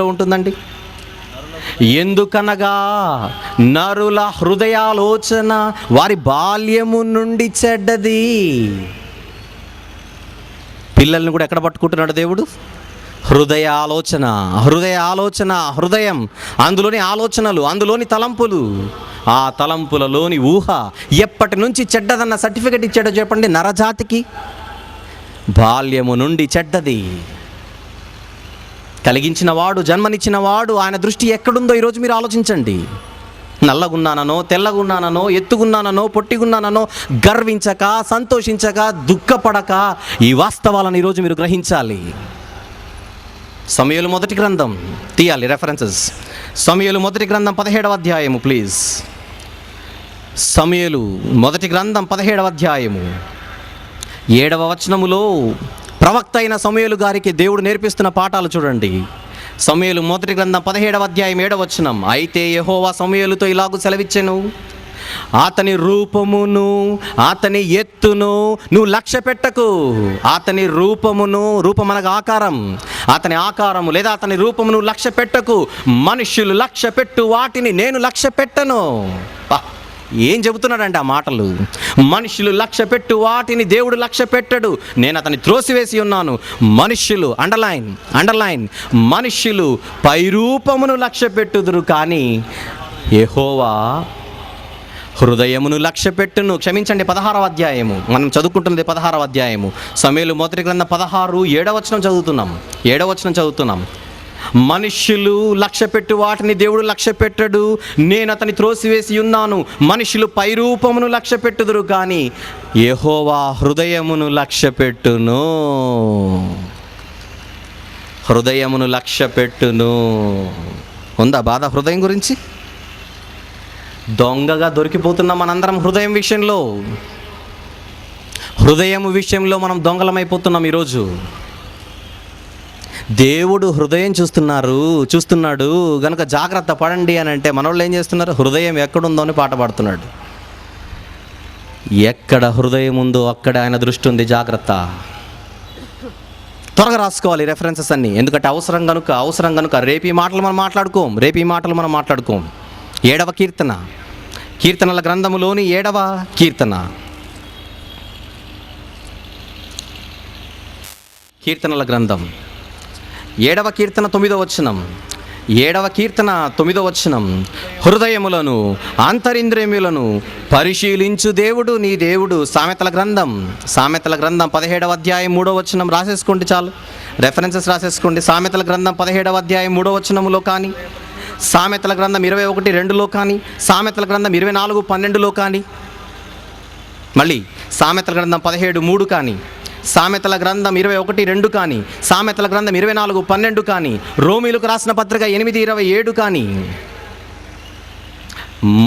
ఉంటుందండి. ఎందుకనగా నరుల హృదయాలోచన వారి బాల్యము నుండి చెడ్డది. పిల్లల్ని కూడా ఎక్కడ పట్టుకుంటున్నాడు దేవుడు? హృదయం, అందులోని ఆలోచనలు, అందులోని తలంపులు, ఆ తలంపులలోని ఊహ ఎప్పటి నుంచి చెడ్డదన్న సర్టిఫికెట్ ఇచ్చాడో చెప్పండి నరజాతికి. బాల్యము నుండి చెడ్డది. కలిగించిన వాడు, జన్మనిచ్చిన వాడు, ఆయన దృష్టి ఎక్కడుందో ఈరోజు మీరు ఆలోచించండి. నల్లగున్నాననో, తెల్లగున్నాననో, ఎత్తుగున్నాననో, పొట్టిగున్నాననో గర్వించక, సంతోషించక, దుఃఖపడక ఈ వాస్తవాలను ఈరోజు మీరు గ్రహించాలి. సమూయేలు మొదటి గ్రంథం తీయాలి రెఫరెన్సెస్. సమూయేలు మొదటి గ్రంథం 17వ అధ్యాయము ప్లీజ్. సమూయేలు మొదటి గ్రంథం 17వ అధ్యాయము 7వ వచనములో ప్రవక్త అయిన సమూయేలు గారికి దేవుడు నేర్పిస్తున్న పాఠాలు చూడండి. సమూయేలు మొదటి గ్రంథం 17వ అధ్యాయం 7వ వచనం. అయితే యెహోవా సమూయేలుతో ఇలాగు సెలవిచ్చెను, అతని రూపమును అతని ఎత్తును నువ్వు లక్ష్య పెట్టకు. అతని రూపమును, రూపమనగా ఆకారం, అతని ఆకారము లేదా అతని రూపమును లక్ష్య పెట్టకు. మనుష్యులు లక్ష్య పెట్టు వాటిని నేను లక్ష్య పెట్టను. ఏం చెబుతున్నాడంటే ఆ మాటలు. మనుషులు లక్ష్య పెట్టు వాటిని దేవుడు లక్ష్య పెట్టడు. నేను అతన్ని త్రోసివేసి ఉన్నాను. మనుష్యులు అండర్లైన్ మనుష్యులు పైరూపమును లక్ష్య పెట్టుదురు, కానీ యెహోవా హృదయమును లక్ష్య పెట్టును. క్షమించండి, 16వ అధ్యాయము మనం చదువుకుంటున్నది 16వ అధ్యాయము. సమూయేలు మొదటి గ్రంథం 16 7వ వచనం చదువుతున్నాం. మనుష్యులు లక్ష్య పెట్టు వాటిని దేవుడు లక్ష్య పెట్టడు, నేను అతని త్రోసివేసి ఉన్నాను. మనుషులు పైరూపమును లక్ష్య పెట్టుదురు, కానీ యెహోవా హృదయమును లక్ష్య పెట్టును. హృదయమును లక్ష్య పెట్టును. ఉందా బాధ హృదయం గురించి? దొంగగా దొరికిపోతున్నాం మనందరం హృదయం విషయంలో మనం దొంగలమైపోతున్నాం ఈరోజు. దేవుడు హృదయం చూస్తున్నాడు గనుక జాగ్రత్త పడండి అని అంటే మనోళ్ళు ఏం చేస్తున్నారు? హృదయం ఎక్కడుందో అని పాట పాడుతున్నాడు. ఎక్కడ హృదయం ఉందో అక్కడ ఆయన దృష్టి ఉంది, జాగ్రత్త. త్వరగా రాసుకోవాలి రెఫరెన్సెస్ అన్నీ, ఎందుకంటే అవసరం కనుక రేపు ఈ మాటలు మనం మాట్లాడుకోం. 7వ కీర్తన, కీర్తనల గ్రంథములోని 7వ కీర్తన, కీర్తనల గ్రంథం 7వ కీర్తన 9వ వచనం. 7వ కీర్తన 9వ వచనం. హృదయములను అంతరింద్రియములను పరిశీలించు దేవుడు నీ దేవుడు. సామెతల గ్రంథం 17వ అధ్యాయం 3వ వచనం రాసేసుకోండి, చాలు రెఫరెన్సెస్ రాసేసుకోండి. సామెతల గ్రంథం 17వ అధ్యాయం 3వ వచనములో కానీ, సామెతల గ్రంథం 21:2లో కానీ, సామెతల గ్రంథం 24:12లో కానీ, మళ్ళీ సామెతల గ్రంథం 17:3 కానీ, సామెతల గ్రంథం 21:2 కానీ, సామెతల గ్రంథం 24:12 కానీ, రోమీలకు రాసిన పత్రిక 8:27 కానీ,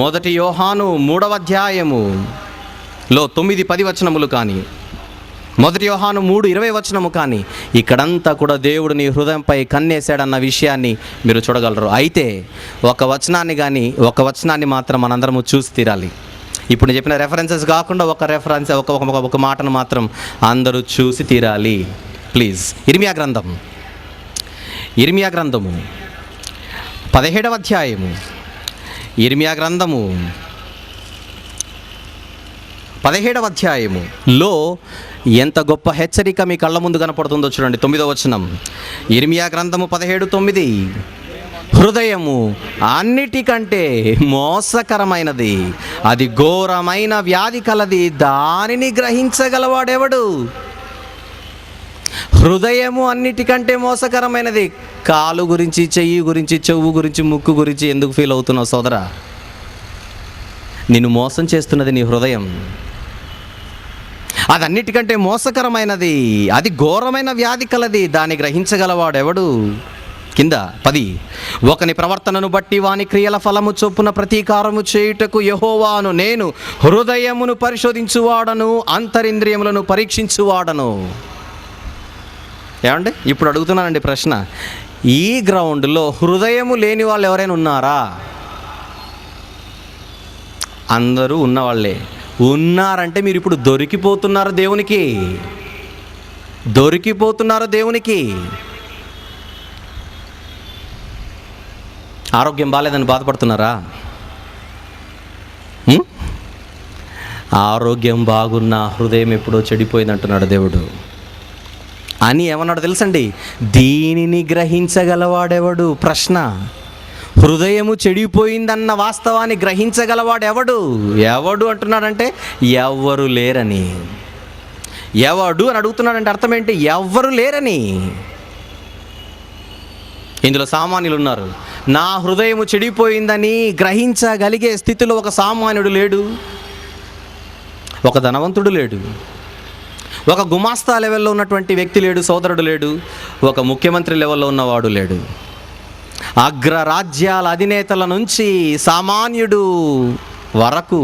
మొదటి యోహాను 3వ అధ్యాయములో 9-10 వచనములు కానీ, మొదటి యోహాను 3:20 వచనము కానీ, ఇక్కడంతా కూడా దేవుడు నీ హృదయంపై కన్నేశాడన్న విషయాన్ని మీరు చూడగలరు. అయితే ఒక వచనాన్ని మాత్రం మనందరము చూసి తీరాలి. ఇప్పుడు నేను చెప్పిన రెఫరెన్సెస్ కాకుండా ఒక మాటను మాత్రం అందరూ చూసి తీరాలి ప్లీజ్. ఇర్మియా గ్రంథము 17వ అధ్యాయము, ఇర్మియా గ్రంథము 17వ అధ్యాయములో ఎంత గొప్ప హెచ్చరిక మీ కళ్ళ ముందు కనపడుతుందో చూడండి. 9వ వచనం, ఇర్మియా గ్రంథము 17:9. హృదయము అన్నిటికంటే మోసకరమైనది, అది ఘోరమైన వ్యాధి కలది, దానిని గ్రహించగలవాడెవడు? హృదయము అన్నిటికంటే మోసకరమైనది. కాలు గురించి, చెయ్యి గురించి, చెవు గురించి, ముక్కు గురించి ఎందుకు ఫీల్ అవుతున్నావు సోదరా? నిన్ను మోసం చేస్తున్నది నీ హృదయం. అది అన్నిటికంటే మోసకరమైనది, అది ఘోరమైన వ్యాధి కలది, దాన్ని గ్రహించగలవాడెవడు? కింద 10. ఒకని ప్రవర్తనను బట్టి వాని క్రియల ఫలము చొప్పున ప్రతీకారము చేయుటకు యెహోవాను నేను హృదయమును పరిశోధించువాడను, అంతరింద్రియములను పరీక్షించువాడను. ఏమండి, ఇప్పుడు అడుగుతున్నానండి ప్రశ్న, ఈ గ్రౌండ్లో హృదయము లేని వాళ్ళు ఎవరైనా ఉన్నారా? అందరూ ఉన్నవాళ్ళే. ఉన్నారంటే మీరు ఇప్పుడు దొరికిపోతున్నారు దేవునికి. ఆరోగ్యం బాగాలేదని బాధపడుతున్నారా? ఆరోగ్యం బాగున్న హృదయం ఎప్పుడో చెడిపోయింది అంటున్నాడు దేవుడు. అని ఏమన్నాడు తెలుసండి? దీనిని గ్రహించగలవాడెవడు? ప్రశ్న. హృదయము చెడిపోయిందన్న వాస్తవాన్ని గ్రహించగలవాడెవడు? ఎవడు అంటున్నాడంటే ఎవ్వరు లేరని. ఎవడు అని అడుగుతున్నాడంటే అర్థం ఏంటి? ఎవ్వరు లేరని. ఇందులో సామాన్యులు ఉన్నారు. నా హృదయము చెడిపోయిందని గ్రహించగలిగే స్థితిలో ఒక సామాన్యుడు లేడు, ఒక ధనవంతుడు లేడు, ఒక గుమాస్తా లెవెల్లో ఉన్నటువంటి వ్యక్తి లేడు, సోదరుడు లేడు, ఒక ముఖ్యమంత్రి లెవెల్లో ఉన్నవాడు లేడు. అగ్రరాజ్యాల అధినేతల నుంచి సామాన్యుడు వరకు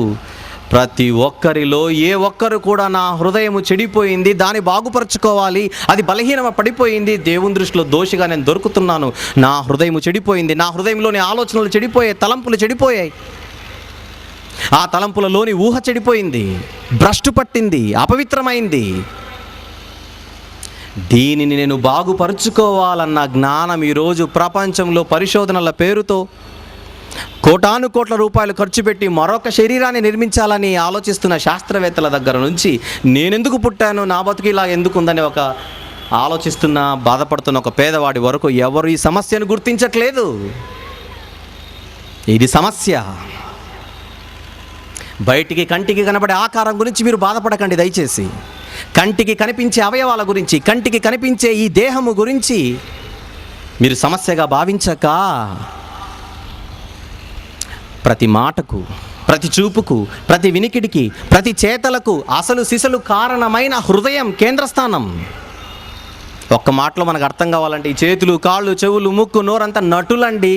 ప్రతి ఒక్కరిలో ఏ ఒక్కరు కూడా నా హృదయము చెడిపోయింది, దాన్ని బాగుపరచుకోవాలి, అది బలహీన పడిపోయింది, దేవుని దృష్టిలో దోషిగా నేను దొరుకుతున్నాను, నా హృదయము చెడిపోయింది, నా హృదయంలోని ఆలోచనలు చెడిపోయాయి, తలంపులు చెడిపోయాయి, ఆ తలంపులలోని ఊహ చెడిపోయింది, భ్రష్టు పట్టింది, అపవిత్రమైంది, దీనిని నేను బాగుపరుచుకోవాలన్న జ్ఞానం ఈరోజు ప్రపంచంలో పరిశోధనల పేరుతో కోటాను కోట్ల రూపాయలు ఖర్చు పెట్టి మరొక శరీరాన్ని నిర్మించాలని ఆలోచిస్తున్న శాస్త్రవేత్తల దగ్గర నుంచి నేనెందుకు పుట్టాను, నా బతుకు ఇలా ఎందుకు ఉందని ఒక ఆలోచిస్తున్న బాధపడుతున్న ఒక పేదవాడి వరకు ఎవరు ఈ సమస్యను గుర్తించట్లేదు. ఇది సమస్య. బయటికి కంటికి కనబడే ఆకారం గురించి మీరు బాధపడకండి దయచేసి. కంటికి కనిపించే అవయవాల గురించి, కంటికి కనిపించే ఈ దేహము గురించి మీరు సమస్యగా భావించక, ప్రతి మాటకు, ప్రతి చూపుకు, ప్రతి వినికిడికి, ప్రతి చేతలకు అసలు సిసలు కారణమైన హృదయం కేంద్రస్థానం. ఒక్క మాటలో మనకు అర్థం కావాలంటే ఈ చేతులు, కాళ్ళు, చెవులు, ముక్కు, నోరంతా నటులండి,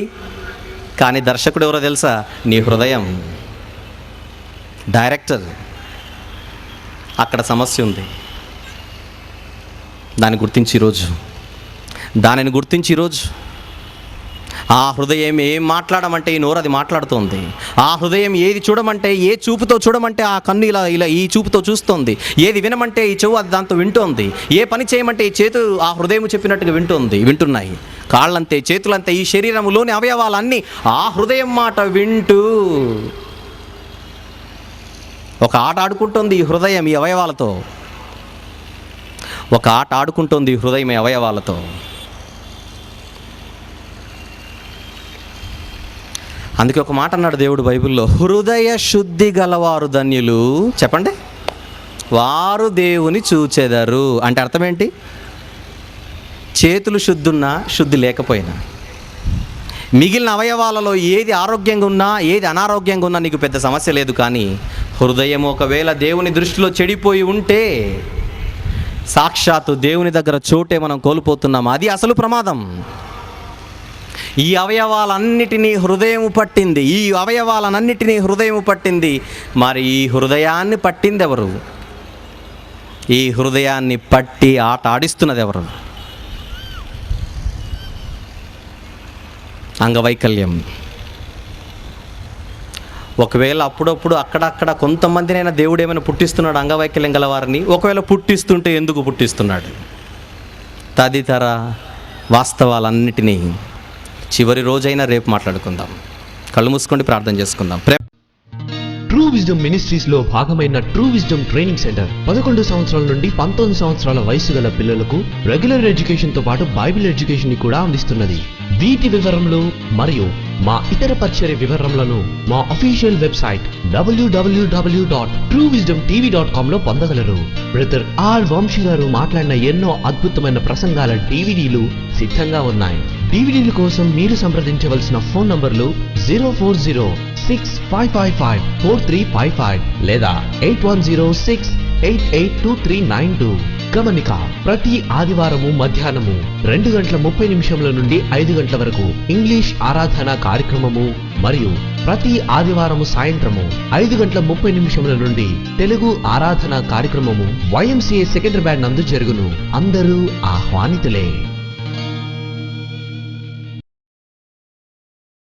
కానీ దర్శకుడు ఎవరో తెలుసా? నీ హృదయం డైరెక్టర్. అక్కడ సమస్య ఉంది. దాన్ని గుర్తించి ఈరోజు ఆ హృదయం ఏం మాట్లాడమంటే ఈ నోరు అది మాట్లాడుతోంది. ఆ హృదయం ఏది చూడమంటే, ఏ చూపుతో చూడమంటే ఆ కన్ను ఇలా ఈ చూపుతో చూస్తోంది. ఏది వినమంటే ఈ చెవు అది దాంతో వింటోంది. ఏ పని చేయమంటే ఈ చేతులు ఆ హృదయం చెప్పినట్టుగా వింటున్నాయి. కాళ్ళంతే, చేతులంతే, ఈ శరీరంలోని అవయవాలన్నీ ఆ హృదయం మాట వింటూ ఒక ఆట ఆడుకుంటోంది ఈ హృదయం ఈ అవయవాలతో. ఒక ఆట ఆడుకుంటోంది ఈ హృదయం ఈ అవయవాలతో. అందుకే ఒక మాట అన్నాడు దేవుడు బైబిల్లో, హృదయ శుద్ధి గలవారు ధన్యులు, చెప్పండి, వారు దేవుని చూచెదరు. అంటే అర్థం ఏంటి? చేతులు శుద్ధున్నా, శుద్ధి లేకపోయినా, మిగిలిన అవయవాలలో ఏది ఆరోగ్యంగా ఉన్నా, ఏది అనారోగ్యంగా ఉన్నా నీకు పెద్ద సమస్య లేదు. కానీ హృదయం ఒకవేళ దేవుని దృష్టిలో చెడిపోయి ఉంటే సాక్షాత్తు దేవుని దగ్గర చోటే మనం కోల్పోతున్నాం. అది అసలు ప్రమాదం. ఈ అవయవాలన్నిటినీ హృదయము పట్టింది. మరి ఈ హృదయాన్ని పట్టింది ఎవరు? ఈ హృదయాన్ని పట్టి ఆట ఆడిస్తున్నది ఎవరు? అంగవైకల్యం. ఒకవేళ అప్పుడప్పుడు అక్కడక్కడ కొంతమందినైనా దేవుడు ఏమైనా పుట్టిస్తున్నాడు అంగవైకల్యం గల వారిని. ఒకవేళ పుట్టిస్తుంటే ఎందుకు పుట్టిస్తున్నాడు? తదితర వాస్తవాలన్నిటినీ చివరి రోజైనా రేపు మాట్లాడుకుందాం. కళ్ళు మూసుకోండి, ప్రార్థన చేసుకుందాం. ట్రూ విజ్డమ్ మినిస్ట్రీస్ లో భాగమైన ట్రూ విజ్డమ్ ట్రైనింగ్ సెంటర్ 11 సంవత్సరాల నుండి 19 సంవత్సరాల వయసు గల పిల్లలకు రెగ్యులర్ ఎడ్యుకేషన్ తో పాటు బైబిల్ ఎడ్యుకేషన్ ని కూడా అందిస్తున్నది. వీటి వివరములు మరియు మా ఇతర పరిచర్య వివరములను మా అఫీషియల్ వెబ్సైట్ www.truewisdomtv.com లో పొందగలరు. బ్రదర్ ఆర్ వంశీ గారు మాట్లాడిన ఎన్నో అద్భుతమైన ప్రసంగాల డివిడీలు సిద్ధంగా ఉన్నాయి. డివిడీల కోసం మీరు సంప్రదించవలసిన ఫోన్ నంబర్లు 04065554355 లేదా 8106882392. గమనిక, ప్రతి ఆదివారము మధ్యాహ్నము 2:30 నుండి 5 గంటల వరకు ఇంగ్లీష్ ఆరాధన కార్యక్రమము మరియు ప్రతి ఆదివారము సాయంత్రము 5:30 నుండి తెలుగు ఆరాధన కార్యక్రమము YMCA సెకండరీ బ్యాండ్ నందు జరుగును. అందరూ ఆహ్వానితులే.